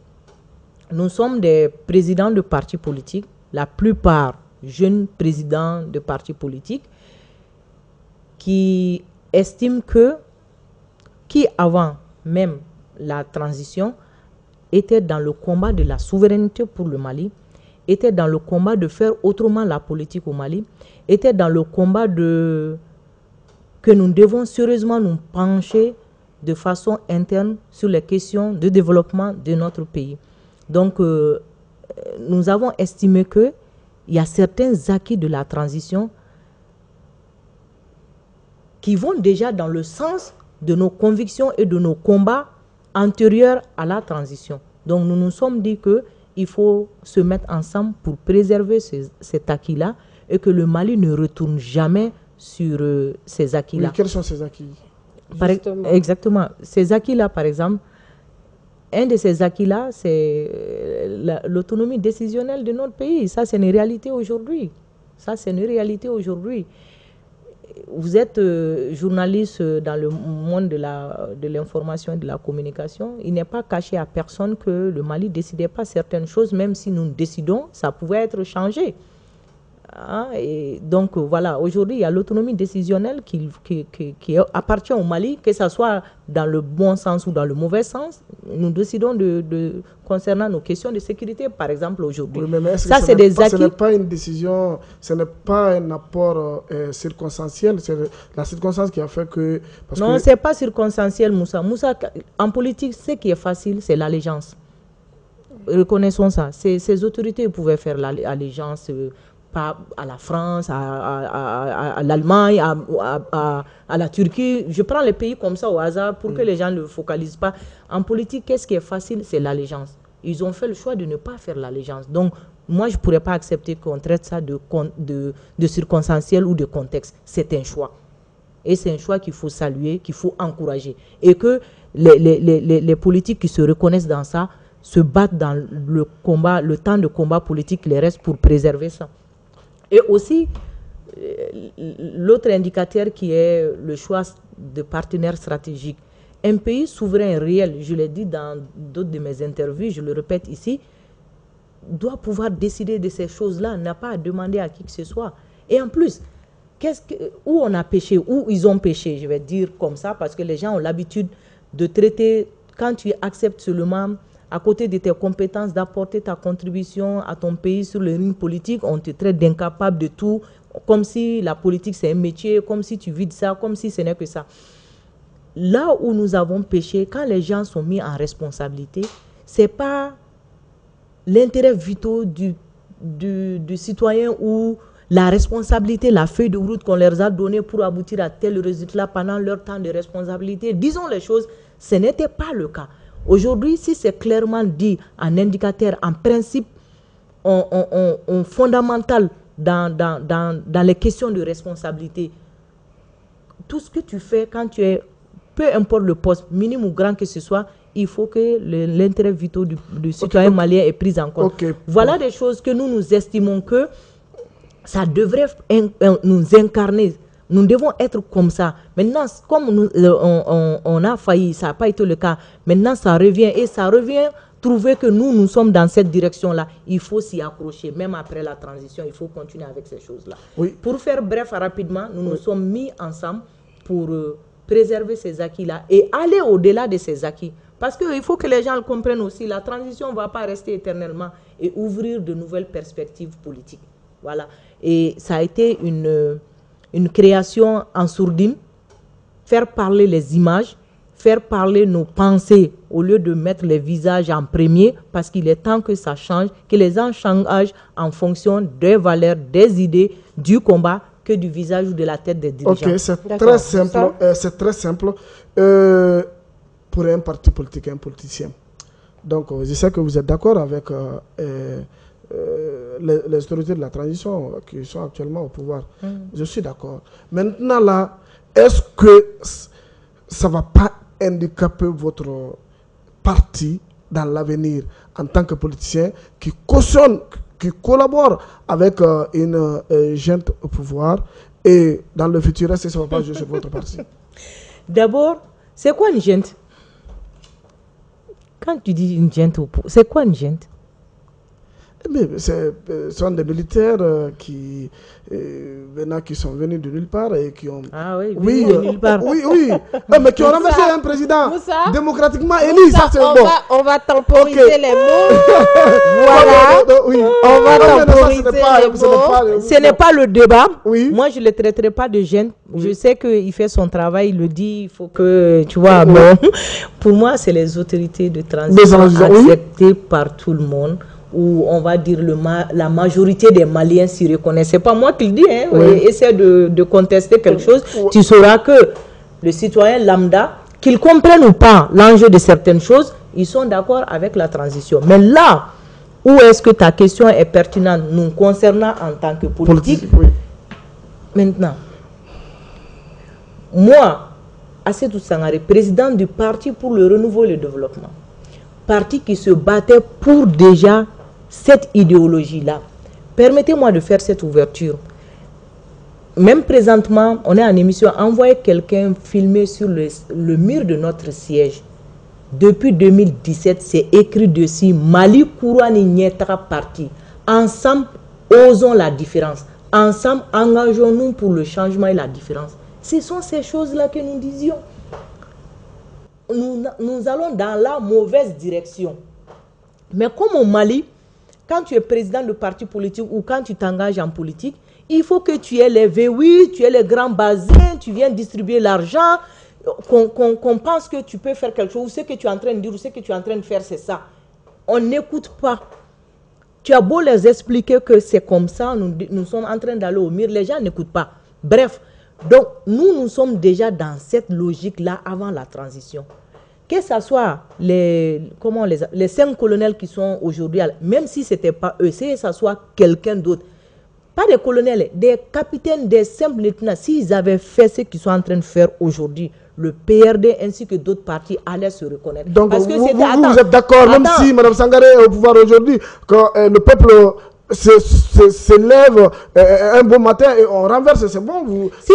Nous sommes des présidents de partis politiques, la plupart jeunes présidents de partis politiques, qui estiment qui avant même la transition, étaient dans le combat de la souveraineté pour le Mali, était dans le combat de faire autrement la politique au Mali, était dans le combat que nous devons sérieusement nous pencher de façon interne sur les questions de développement de notre pays. Donc, nous avons estimé qu'il y a certains acquis de la transition qui vont déjà dans le sens de nos convictions et de nos combats antérieurs à la transition. Donc, nous nous sommes dit qu'il faut se mettre ensemble pour préserver cet acquis-là et que le Mali ne retourne jamais sur ces acquis-là. Oui, quels sont ces acquis? Exactement. Ces acquis-là, par exemple, un de ces acquis-là, c'est l'autonomie décisionnelle de notre pays. Ça, c'est une réalité aujourd'hui. Vous êtes journaliste dans le monde de l'information et de la communication. Il n'est pas caché à personne que le Mali ne décidait pas certaines choses, même si nous décidons, ça pouvait être changé. Hein, et donc voilà, aujourd'hui il y a l'autonomie décisionnelle qui appartient au Mali, que ce soit dans le bon sens ou dans le mauvais sens. Nous décidons concernant nos questions de sécurité, par exemple aujourd'hui. Oui, mais ça, c'est des acquis. Ce n'est pas une décision, ce n'est pas un apport circonstanciel, c'est la circonstance qui a fait que... Non, ce n'est pas circonstanciel, Moussa. Moussa, en politique, ce qui est facile, c'est l'allégeance. Reconnaissons ça. Ces autorités pouvaient faire l'allégeance à la France, à l'Allemagne, à la Turquie. Je prends les pays comme ça au hasard pour que les gens ne focalisent pas. En politique, qu'est-ce qui est facile? C'est l'allégeance. Ils ont fait le choix de ne pas faire l'allégeance. Donc, moi, je ne pourrais pas accepter qu'on traite ça de circonstanciel ou de contexte. C'est un choix. Et c'est un choix qu'il faut saluer, qu'il faut encourager. Et que les politiques qui se reconnaissent dans ça se battent dans le combat, le temps de combat politique qui les reste pour préserver ça. Et aussi, l'autre indicateur qui est le choix de partenaires stratégiques. Un pays souverain réel, je l'ai dit dans d'autres de mes interviews, je le répète ici, doit pouvoir décider de ces choses-là, n'a pas à demander à qui que ce soit. Et en plus, où on a péché, où ils ont péché, je vais dire comme ça, parce que les gens ont l'habitude de traiter, quand tu acceptes seulement à côté de tes compétences, d'apporter ta contribution à ton pays sur le ring politique, on te traite d'incapable de tout, comme si la politique c'est un métier, comme si tu vides ça, comme si ce n'est que ça. Là où nous avons péché, quand les gens sont mis en responsabilité, ce n'est pas l'intérêt vital du citoyen ou la responsabilité, la feuille de route qu'on leur a donnée pour aboutir à tel résultat pendant leur temps de responsabilité. Disons les choses, ce n'était pas le cas. Aujourd'hui, si c'est clairement dit en indicateur, en principe, en fondamental dans les questions de responsabilité, tout ce que tu fais quand tu es, peu importe le poste, minime ou grand que ce soit, il faut que l'intérêt vital du citoyen malien est pris en compte. Voilà des choses que nous estimons que ça devrait nous incarner. Nous devons être comme ça. Maintenant, comme on a failli, ça n'a pas été le cas. Maintenant, ça revient et ça revient trouver que nous sommes dans cette direction-là. Il faut s'y accrocher. Même après la transition, il faut continuer avec ces choses-là. Oui. Pour faire bref, rapidement, nous nous sommes mis ensemble pour préserver ces acquis-là et aller au-delà de ces acquis. Parce qu'il faut que les gens le comprennent aussi. La transition ne va pas rester éternellement et ouvrir de nouvelles perspectives politiques. Voilà. Et ça a été une création en sourdine, faire parler les images, faire parler nos pensées au lieu de mettre les visages en premier, parce qu'il est temps que ça change, que les gens changent en fonction des valeurs, des idées, du combat, que du visage ou de la tête des dirigeants. Ok, c'est très simple. C'est très simple pour un parti politique, un politicien. Donc, je sais que vous êtes d'accord avec les autorités de la transition qui sont actuellement au pouvoir. Je suis d'accord. Maintenant, là, est-ce que ça ne va pas handicaper votre parti dans l'avenir en tant que politicien qui cautionne, qui collabore avec une junte au pouvoir et dans le futur, est-ce que ça ne va pas jouer sur votre parti? D'abord, c'est quoi une junte? Quand tu dis une junte au pouvoir, c'est quoi une junte? Ce sont des militaires qui sont venus de nulle part et qui ont... Ah oui, oui, de nulle part. Oui, mais qui ont renversé un président Moussa, démocratiquement élu. Ça, c'est bon. On va temporiser les mots. Voilà. Oui. On va temporiser les mots. Ce n'est pas le débat. Oui. Moi, je ne le traiterai pas de gêne. Oui. Je sais qu'il fait son travail, il le dit, il faut que, tu vois, bon. Pour moi, c'est les autorités de transition acceptées par tout le monde, où on va dire la majorité des Maliens s'y reconnaissent. Ce n'est pas moi qui le dis, hein. Oui. Essaie de contester quelque chose. Oui. Tu sauras que le citoyen lambda, qu'il comprenne ou pas l'enjeu de certaines choses, ils sont d'accord avec la transition. Mais là où est-ce que ta question est pertinente nous concernant en tant que politique, oui. Maintenant, moi, Assetou Sangaré, président du Parti pour le renouveau et le développement, parti qui se battait pour déjà cette idéologie-là. Permettez-moi de faire cette ouverture. Même présentement, on est en émission, envoyer quelqu'un filmer sur le mur de notre siège. Depuis 2017, c'est écrit dessus, Mali Kourouani Nietara Parti. Ensemble, osons la différence. Ensemble, engageons-nous pour le changement et la différence. Ce sont ces choses-là que nous disions. Nous allons dans la mauvaise direction. Mais comme au Mali, quand tu es président de parti politique ou quand tu t'engages en politique, il faut que tu aies les V8, tu aies les grands basins, tu viens distribuer l'argent, qu'on pense que tu peux faire quelque chose, ou ce que tu es en train de dire, ou ce que tu es en train de faire, c'est ça. On n'écoute pas. Tu as beau les expliquer que c'est comme ça, nous sommes en train d'aller au mur, les gens n'écoutent pas. Bref, donc nous sommes déjà dans cette logique-là avant la transition. Que ce soit les 5 colonels qui sont aujourd'hui, même si ce n'était pas eux, que ce soit quelqu'un d'autre, pas des colonels, des capitaines, des simples lieutenants, s'ils avaient fait ce qu'ils sont en train de faire aujourd'hui, le PRD ainsi que d'autres partis allaient se reconnaître. Donc parce que vous êtes d'accord, même si Mme Sangaré est au pouvoir aujourd'hui, quand le peuple se lève un bon matin et on renverse, c'est bon, si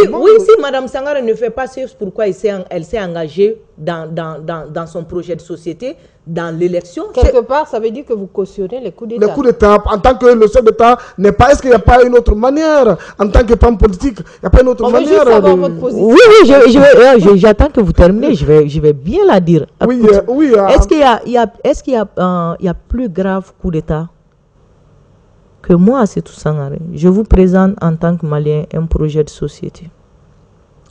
Mme Sangaré ne fait pas ce pourquoi elle s'est engagée dans son projet de société, dans l'élection. Quelque part, ça veut dire que vous cautionnez les coups d'État. Les coups d'État, en tant que le chef d'État n'est pas... Est-ce qu'il n'y a pas une autre manière, en tant que femme politique, il n'y a pas une autre manière votre position. Oui, j'attends que vous terminez, je vais bien la dire. Oui. Est-ce qu'il y a plus grave coup d'État que moi, c'est tout Sangaré? Je vous présente en tant que Malien un projet de société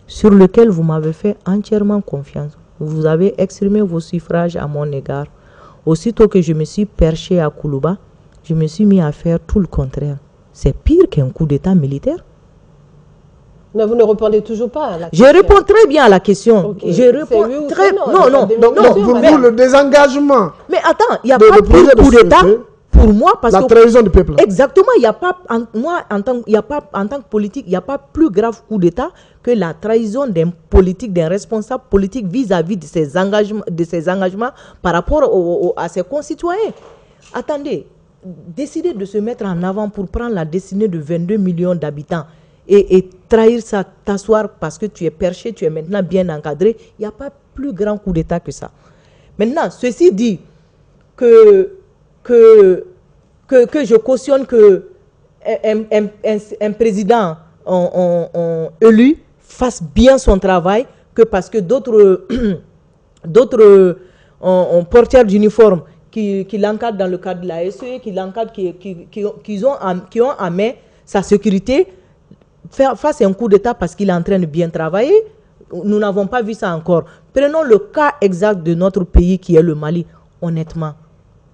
sur lequel vous m'avez fait entièrement confiance. Vous avez exprimé vos suffrages à mon égard. Aussitôt que je me suis perché à Koulouba, je me suis mis à faire tout le contraire. C'est pire qu'un coup d'État militaire. Mais vous ne répondez toujours pas à la question. Je réponds très bien à la question. Okay. Je réponds oui très bien. Non, pour le désengagement. Mais attends, il n'y a pas plus de coup d'État pour moi. Parce la trahison du peuple. Exactement. Il n'y a pas, en tant que politique, il n'y a pas plus grave coup d'État que la trahison d'un politique, d'un responsable politique vis-à-vis de ses engagements par rapport à ses concitoyens. Attendez, décider de se mettre en avant pour prendre la destinée de 22 millions d'habitants et trahir ça, t'asseoir parce que tu es perché, tu es maintenant bien encadré, il n'y a pas plus grand coup d'État que ça. Maintenant, ceci dit que je cautionne que un président élu fasse bien son travail, que parce que d'autres porteurs d'uniforme qui l'encadrent dans le cadre de la SE, qui l'encadrent, qui ont en main sa sécurité, fasse un coup d'État parce qu'il est en train de bien travailler. Nous n'avons pas vu ça encore. Prenons le cas exact de notre pays qui est le Mali. Honnêtement,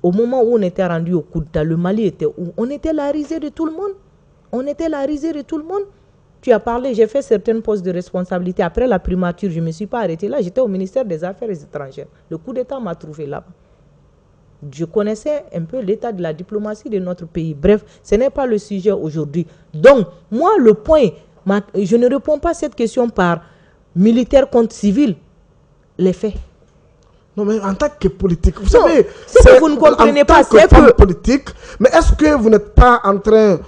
au moment où on était rendu au coup d'État, le Mali était où? On était la risée de tout le monde. On était la risée de tout le monde. Tu as parlé, j'ai fait certains postes de responsabilité. Après la primature, je ne me suis pas arrêtée là. J'étais au ministère des Affaires étrangères. Le coup d'État m'a trouvé là-bas. Je connaissais un peu l'état de la diplomatie de notre pays. Bref, ce n'est pas le sujet aujourd'hui. Donc, moi, le point, je ne réponds pas à cette question par militaire contre civil. Les faits. Non, mais en tant que politique, vous savez... C'est que vous ne comprenez pas, c'est que... politique, mais est-ce que vous n'êtes pas en train...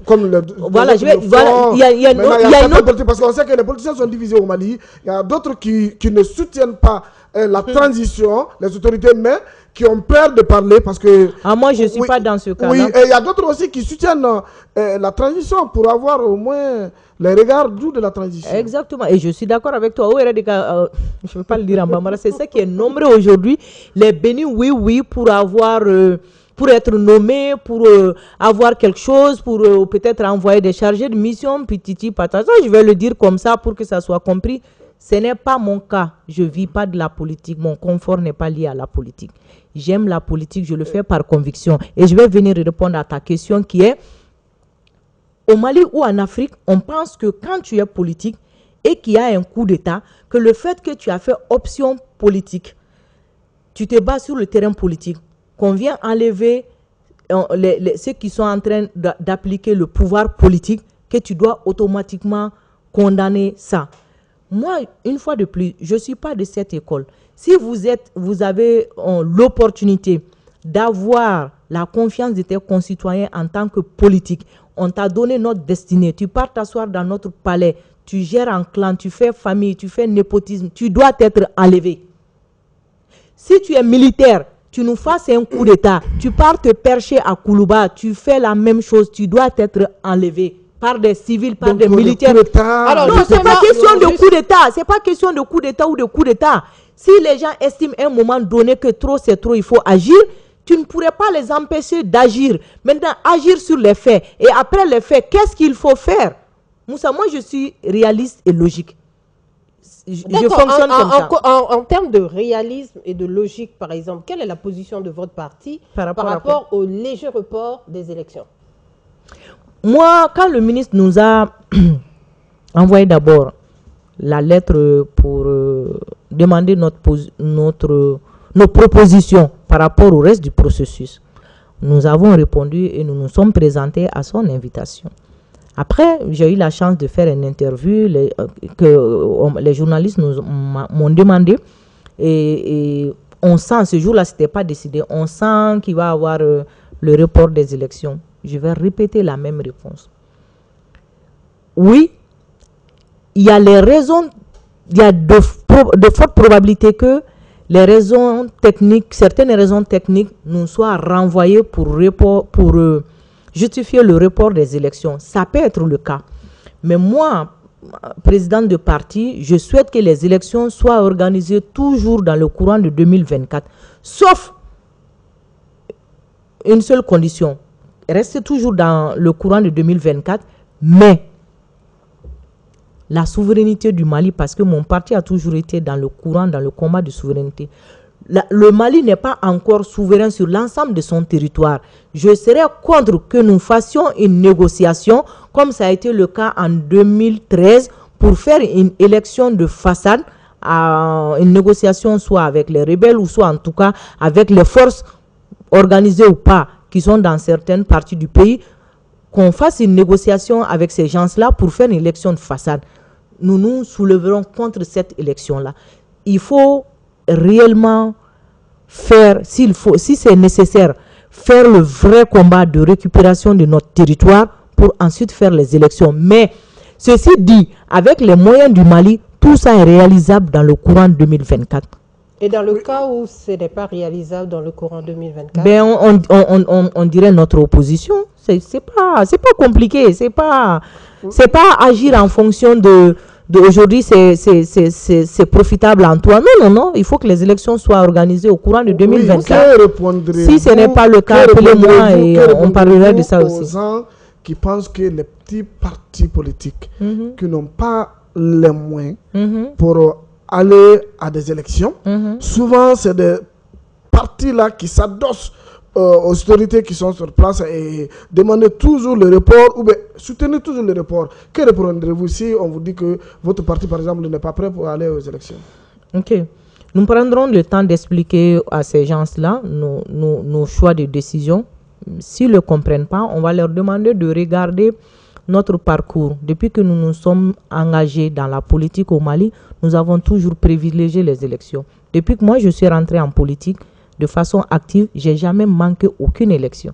Comme voilà, il y a une autre politique, parce qu'on sait que les politiciens sont divisés au Mali. Il y a d'autres qui ne soutiennent pas la transition, les autorités, mais qui ont peur de parler parce que... Ah, moi, je ne suis pas dans ce cas-là. Oui, et il y a d'autres aussi qui soutiennent la transition pour avoir au moins les regards doux de la transition. Exactement, et je suis d'accord avec toi. Je ne peux pas le dire en bambara, c'est ça qui est nombreux aujourd'hui. Les bénis, oui, pour avoir... pour être nommé, pour avoir quelque chose, pour peut-être envoyer des chargés de mission, pititi patata. Je vais le dire comme ça pour que ça soit compris. Ce n'est pas mon cas. Je ne vis pas de la politique. Mon confort n'est pas lié à la politique. J'aime la politique, je le fais par conviction. Et je vais venir répondre à ta question qui est, au Mali ou en Afrique, on pense que quand tu es politique et qu'il y a un coup d'État, que le fait que tu as fait option politique, tu te bats sur le terrain politique, qu'on vient enlever ceux qui sont en train d'appliquer le pouvoir politique, que tu dois automatiquement condamner ça. Moi, une fois de plus, je ne suis pas de cette école. Si vous avez l'opportunité d'avoir la confiance de tes concitoyens en tant que politique, on t'a donné notre destinée, tu pars t'asseoir dans notre palais, tu gères un clan, tu fais famille, tu fais népotisme, tu dois être enlevé. Si tu es militaire, tu nous fasses un coup d'État, tu pars te percher à Koulouba, tu fais la même chose, tu dois être enlevé. par des civils, par Donc, des militaires. Alors, Non, ce n'est pas question de coup d'État. C'est pas question de coup d'État ou de coup d'État. Si les gens estiment à un moment donné que trop c'est trop, il faut agir, tu ne pourrais pas les empêcher d'agir. Maintenant, agir sur les faits. Et après les faits, qu'est-ce qu'il faut faire? Moussa, moi je suis réaliste et logique. Je fonctionne comme ça. En termes de réalisme et de logique, par exemple, quelle est la position de votre parti par rapport au léger report des élections? Moi, quand le ministre nous a envoyé d'abord la lettre pour demander nos propositions par rapport au reste du processus, nous avons répondu et nous nous sommes présentés à son invitation. Après, j'ai eu la chance de faire une interview que les journalistes m'ont demandé et on sent, ce jour-là, ce n'était pas décidé, on sent qu'il va y avoir le report des élections. Je vais répéter la même réponse. Oui, il y a les raisons, il y a de fortes probabilités que les raisons techniques, certaines raisons techniques nous soient renvoyées pour justifier le report des élections. Ça peut être le cas. Mais moi, présidente de parti, je souhaite que les élections soient organisées toujours dans le courant de 2024. Sauf une seule condition. Rester toujours dans le courant de 2024, mais la souveraineté du Mali, parce que mon parti a toujours été dans le courant, dans le combat de souveraineté. Le Mali n'est pas encore souverain sur l'ensemble de son territoire. Je serais contre que nous fassions une négociation, comme ça a été le cas en 2013, pour faire une élection de façade, une négociation soit avec les rebelles ou soit en tout cas avec les forces organisées ou pas, qui sont dans certaines parties du pays, qu'on fasse une négociation avec ces gens-là pour faire une élection de façade. Nous nous soulèverons contre cette élection-là. Il faut réellement faire, si c'est nécessaire, faire le vrai combat de récupération de notre territoire pour ensuite faire les élections. Mais ceci dit, avec les moyens du Mali, tout ça est réalisable dans le courant 2024. Et dans le cas où ce n'est pas réalisable dans le courant 2024? Ben on dirait notre opposition. C'est pas compliqué. C'est pas agir en fonction de aujourd'hui c'est profitable en toi. Non. Il faut que les élections soient organisées au courant de 2024. Si ce n'est pas le cas, appelez-moi et on parlera de ça aussi. Aux gens qui pensent que les petits partis politiques qui n'ont pas les moyens pour aller à des élections, souvent c'est des partis-là qui s'adossent aux autorités qui sont sur place et demandent toujours le report ou bien soutenir toujours le report. Que répondrez-vous si on vous dit que votre parti, par exemple, n'est pas prêt pour aller aux élections? Ok. Nous prendrons le temps d'expliquer à ces gens-là nos choix de décision. S'ils ne le comprennent pas, on va leur demander de regarder notre parcours. Depuis que nous nous sommes engagés dans la politique au Mali, nous avons toujours privilégié les élections. Depuis que moi je suis rentré en politique de façon active, je n'ai jamais manqué aucune élection.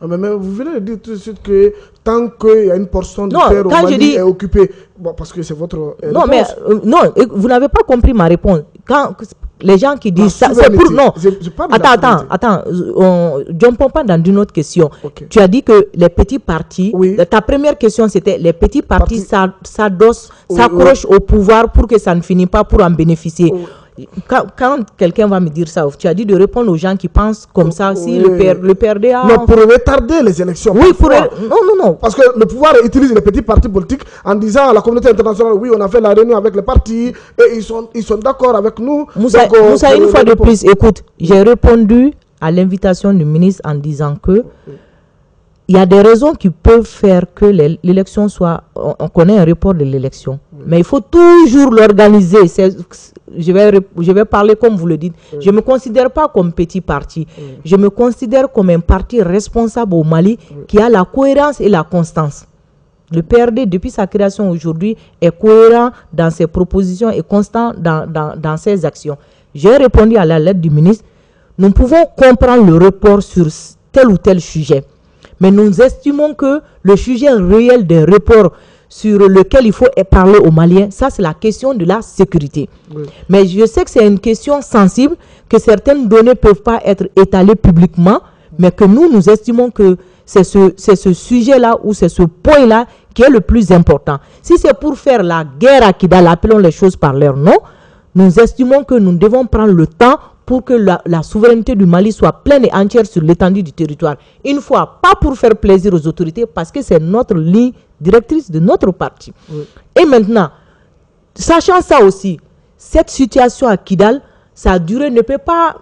Mais vous venez de dire tout de suite que tant qu'il y a une portion de terre au Mali est occupée, bon, parce que c'est votre non, mais non, vous n'avez pas compris ma réponse. Quand les gens qui disent ça, c'est pour... Non, attends, on ne jump pas dans une autre question. Okay. Tu as dit que les petits partis, ta première question c'était les petits partis s'adossent, s'accrochent au pouvoir pour que ça ne finisse pas pour en bénéficier. Quand quelqu'un va me dire ça, tu as dit de répondre aux gens qui pensent comme ça, si le PRDA... Non, pour retarder les élections. Oui, non. Parce que le pouvoir utilise les petits partis politiques en disant à la communauté internationale, oui, on a fait la réunion avec les partis et ils sont d'accord avec nous. Moussa, une fois de plus, écoute, j'ai répondu à l'invitation du ministre en disant que il y a des raisons qui peuvent faire que l'élection soit... On connaît un report de l'élection. Mais il faut toujours l'organiser. Je vais parler comme vous le dites. Je ne me considère pas comme petit parti. Je me considère comme un parti responsable au Mali qui a la cohérence et la constance. Le PRD, depuis sa création aujourd'hui, est cohérent dans ses propositions et constant dans ses actions. J'ai répondu à la lettre du ministre. Nous pouvons comprendre le report sur tel ou tel sujet. Mais nous estimons que le sujet réel des reports sur lequel il faut parler aux Maliens, ça c'est la question de la sécurité. Oui. Mais je sais que c'est une question sensible, que certaines données ne peuvent pas être étalées publiquement, mais que nous estimons que c'est ce sujet-là ou c'est ce point-là qui est le plus important. Si c'est pour faire la guerre à Kidal, appelons les choses par leur nom, nous estimons que nous devons prendre le temps pour que la souveraineté du Mali soit pleine et entière sur l'étendue du territoire. Une fois, pas pour faire plaisir aux autorités, parce que c'est notre ligne directrice de notre parti. Oui. Et maintenant, sachant ça aussi, cette situation à Kidal, sa durée ne peut pas,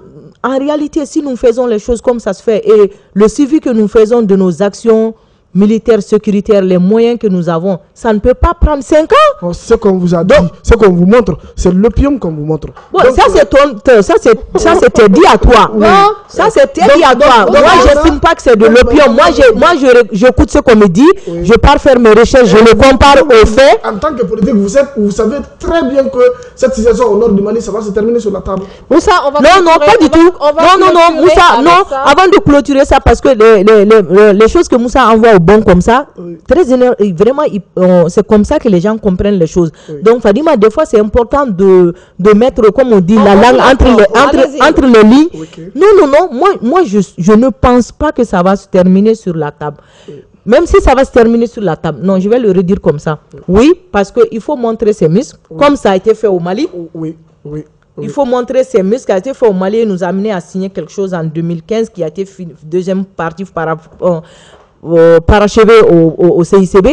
en réalité, si nous faisons les choses comme ça se fait, et le suivi que nous faisons de nos actions militaires, sécuritaires, les moyens que nous avons, ça ne peut pas prendre 5 ans. Ce qu'on vous a dit, ce qu'on vous montre, c'est l'opium qu'on vous montre. Bon, donc, ça c'était dit à toi. Oui. Non, ça c'était dit à toi. Moi, je n'estime pas que c'est de l'opium. Moi, j'écoute ce qu'on me dit, oui. Je pars faire mes recherches, je le compare aux faits. En tant que politique, vous savez très bien que cette situation au nord du Mali, ça va se terminer sur la table. Moussa, on va non, pas du tout. Non, Moussa, non. Avant de clôturer ça, parce que les choses que Moussa envoie bon comme ça, oui. Vraiment, c'est comme ça que les gens comprennent les choses. Oui. Donc, Fadima, des fois, c'est important de mettre, comme on dit, la langue entre les lignes. Okay. Non, moi je ne pense pas que ça va se terminer sur la table. Oui. Même si ça va se terminer sur la table. Non, je vais le redire comme ça. Oui, parce qu'il faut montrer ses muscles, comme ça a été fait au Mali. Oui. Il faut montrer ses muscles qui a été fait au Mali et nous amener à signer quelque chose en 2015 qui a été deuxième partie parachevé au CICB.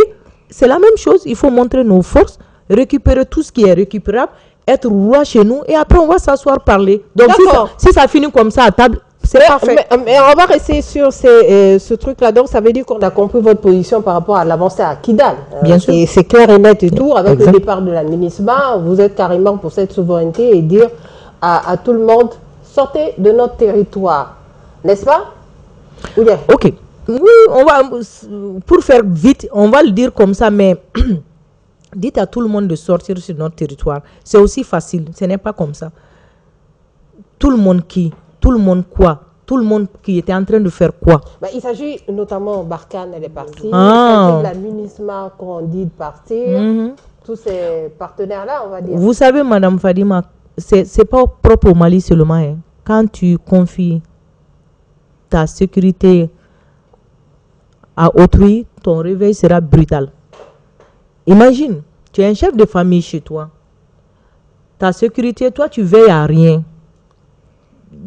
C'est la même chose. Il faut montrer nos forces, récupérer tout ce qui est récupérable, être roi chez nous et après on va s'asseoir parler. Donc si ça finit comme ça à table, c'est parfait. Mais on va rester sur ce truc-là. Donc ça veut dire qu'on a compris votre position par rapport à l'avancée à Kidal. Bien sûr. Et c'est clair et net et tout. Avec le départ de la MINUSMA, vous êtes carrément pour cette souveraineté et dire à tout le monde, sortez de notre territoire. N'est-ce pas? Ok. Oui, on va, pour faire vite, on va le dire comme ça, mais dites à tout le monde de sortir sur notre territoire. C'est aussi facile, ce n'est pas comme ça. Tout le monde qui? Tout le monde quoi? Tout le monde qui était en train de faire quoi? Il s'agit notamment, Barkhane, elle est partie. Il s'agit de la MINUSMA qu'on dit de partir. Tous ces partenaires-là, on va dire. Vous savez, Madame Fadima, c'est pas propre au Mali seulement. Hein. Quand tu confies ta sécurité à autrui, ton réveil sera brutal. Imagine, tu es un chef de famille chez toi. Ta sécurité, toi, tu veilles à rien.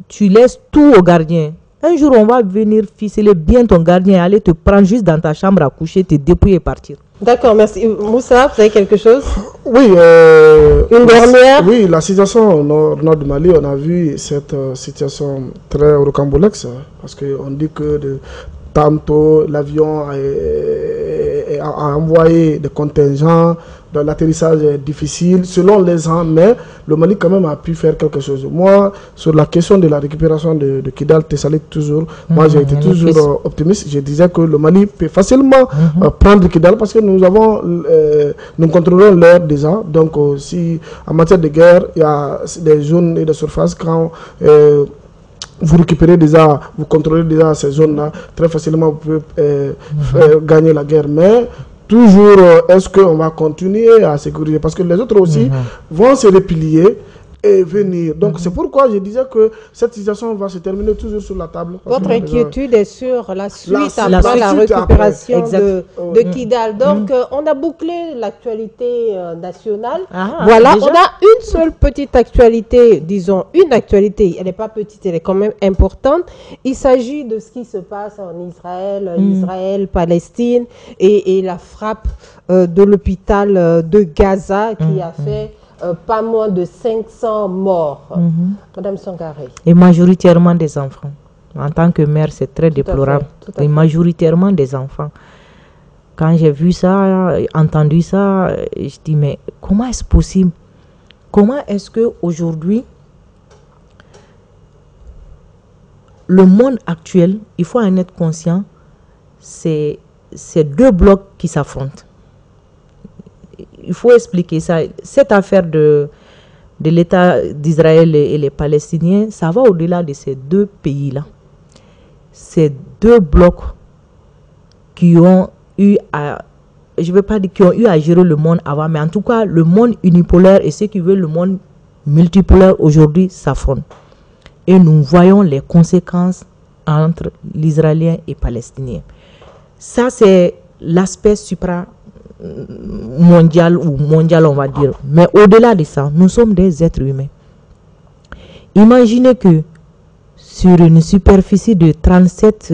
Tu laisses tout au gardien. Un jour, on va venir ficeler bien ton gardien et aller te prendre juste dans ta chambre à coucher, te dépouiller et partir. D'accord, merci. Moussa, vous avez quelque chose? Oui. Une dernière? Oui, la situation au nord du Mali, on a vu cette situation très rocambolesque. Parce qu'on dit que tantôt, l'avion a envoyé des contingents, l'atterrissage est difficile, selon les gens, mais le Mali quand même a pu faire quelque chose. Moi, sur la question de la récupération de Kidal, Tessalit, toujours, moi j'ai été toujours optimiste. Je disais que le Mali peut facilement prendre Kidal parce que nous contrôlons l'air déjà. Donc, si en matière de guerre, il y a des zones et des surfaces quand vous récupérez déjà, vous contrôlez déjà ces zones-là, très facilement vous pouvez gagner la guerre. Mais toujours, est-ce qu'on va continuer à sécuriser? Parce que les autres aussi vont se replier et venir. Donc c'est pourquoi je disais que cette situation va se terminer toujours sur la table. Votre inquiétude est sur la suite après la récupération de Kidal. Donc on a bouclé l'actualité nationale. Voilà, déjà? On a une seule petite actualité, disons une actualité, elle n'est pas petite, elle est quand même importante. Il s'agit de ce qui se passe en Israël, Israël, Palestine et la frappe de l'hôpital de Gaza qui a fait pas moins de 500 morts. Madame Sangaré. Et majoritairement des enfants. En tant que mère, c'est très déplorable. Et majoritairement des enfants. Quand j'ai vu ça, entendu ça, je dis, mais comment est-ce possible? Comment est-ce qu'aujourd'hui, le monde actuel, il faut en être conscient, c'est deux blocs qui s'affrontent. Il faut expliquer ça. Cette affaire de l'État d'Israël et les Palestiniens, ça va au-delà de ces deux pays-là. Ces deux blocs qui ont eu à, je ne veux pas dire qui ont eu à gérer le monde avant, mais en tout cas, le monde unipolaire et ceux qui veulent le monde multipolaire aujourd'hui s'affrontent. Et nous voyons les conséquences entre l'Israélien et les Palestiniens. Ça, c'est l'aspect mondial ou mondial, on va dire. Mais au-delà de ça, nous sommes des êtres humains. Imaginez que sur une superficie de 37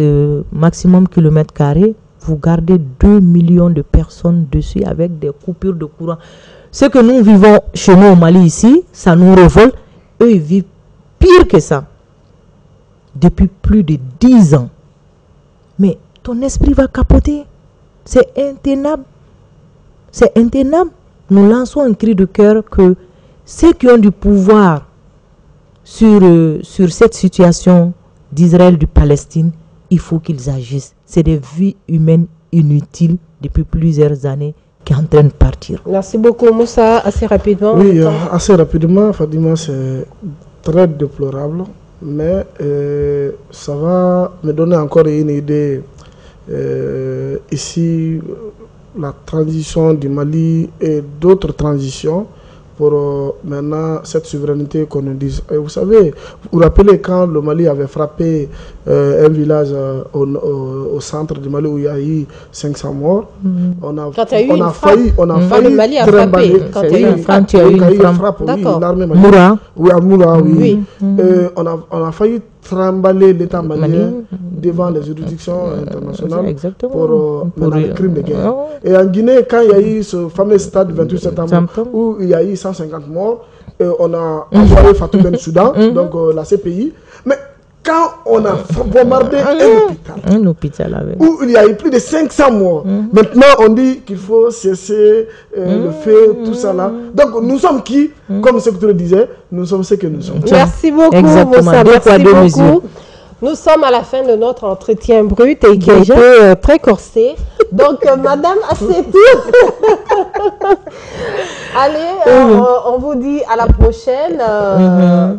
maximum kilomètres carrés, vous gardez 2 millions de personnes dessus avec des coupures de courant. Ce que nous vivons chez nous au Mali ici, ça nous révolte. Eux, ils vivent pire que ça. Depuis plus de 10 ans. Mais ton esprit va capoter. C'est intenable. C'est intenable. Nous lançons un cri de cœur que ceux qui ont du pouvoir sur cette situation d'Israël, du Palestine, il faut qu'ils agissent. C'est des vies humaines inutiles depuis plusieurs années qui est en train de partir. Merci beaucoup, Moussa. Assez rapidement. Oui, assez rapidement, Fadima, c'est très déplorable, mais ça va me donner encore une idée. Ici, la transition du Mali et d'autres transitions pour maintenant cette souveraineté qu'on nous dise. Et vous savez, vous vous rappelez quand le Mali avait frappé un village au centre du Mali où il y a eu 500 morts, on a failli le Mali a frappé. Quand il y a eu une frappe, l'armée malienne. Moura. Oui, à Moura, oui. On a failli trimballer l'État malien devant les juridictions internationales pour le crime de guerre. Et en Guinée, quand il y a eu ce fameux stade du 28 septembre où il y a eu 150 morts, on a envoyé Fatou Bensouda, donc la CPI. Mais quand on a bombardé un hôpital où il y a eu plus de 500 morts, maintenant on dit qu'il faut cesser le feu, tout ça là. Donc nous sommes qui? Comme ce que tu le disais, nous sommes ce que nous sommes. Merci beaucoup, Moussa. Merci beaucoup. Nous sommes à la fin de notre entretien brut et qui a été très corsé. Donc, Madame Assetou, allez, on vous dit à la prochaine.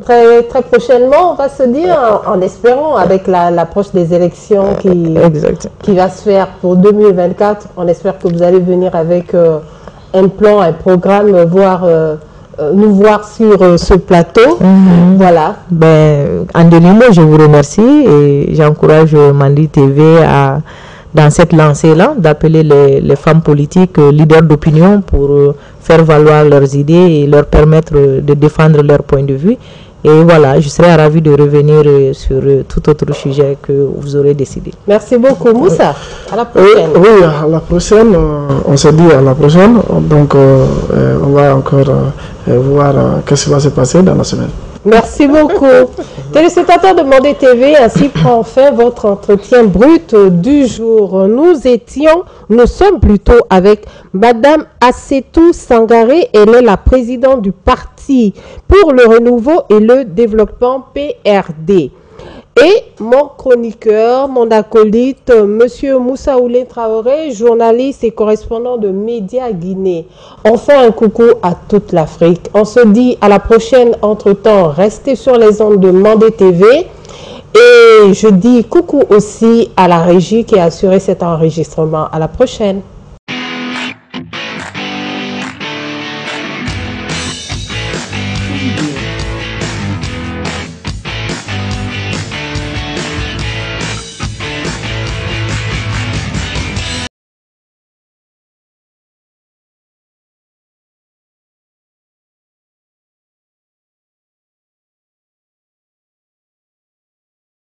Très, très prochainement, on va se dire, en espérant, avec l'approche des élections qui va se faire pour 2024, on espère que vous allez venir avec un plan, un programme, nous voir sur ce plateau. Voilà. En dernier mot, je vous remercie et j'encourage Mali TV dans cette lancée-là d'appeler les femmes politiques leaders d'opinion pour faire valoir leurs idées et leur permettre de défendre leur point de vue. Et voilà, je serai ravie de revenir sur tout autre sujet que vous aurez décidé. Merci beaucoup, Moussa. À la prochaine. Oui, à la prochaine. On se dit à la prochaine. Donc, on va encore voir qu'est-ce qui va se passer dans la semaine. Merci beaucoup. Téléspectateurs de Mandé TV, ainsi prend fin votre entretien brut du jour. Nous sommes plutôt avec Madame Assetou Sangaré. Elle est la présidente du Parti pour le renouveau et le développement PRD. Et mon chroniqueur, mon acolyte, Monsieur Moussa Oulé Traoré, journaliste et correspondant de Média Guinée. On fait un coucou à toute l'Afrique. On se dit à la prochaine. Entre-temps, restez sur les ondes de Mandé TV. Et je dis coucou aussi à la régie qui a assuré cet enregistrement. À la prochaine.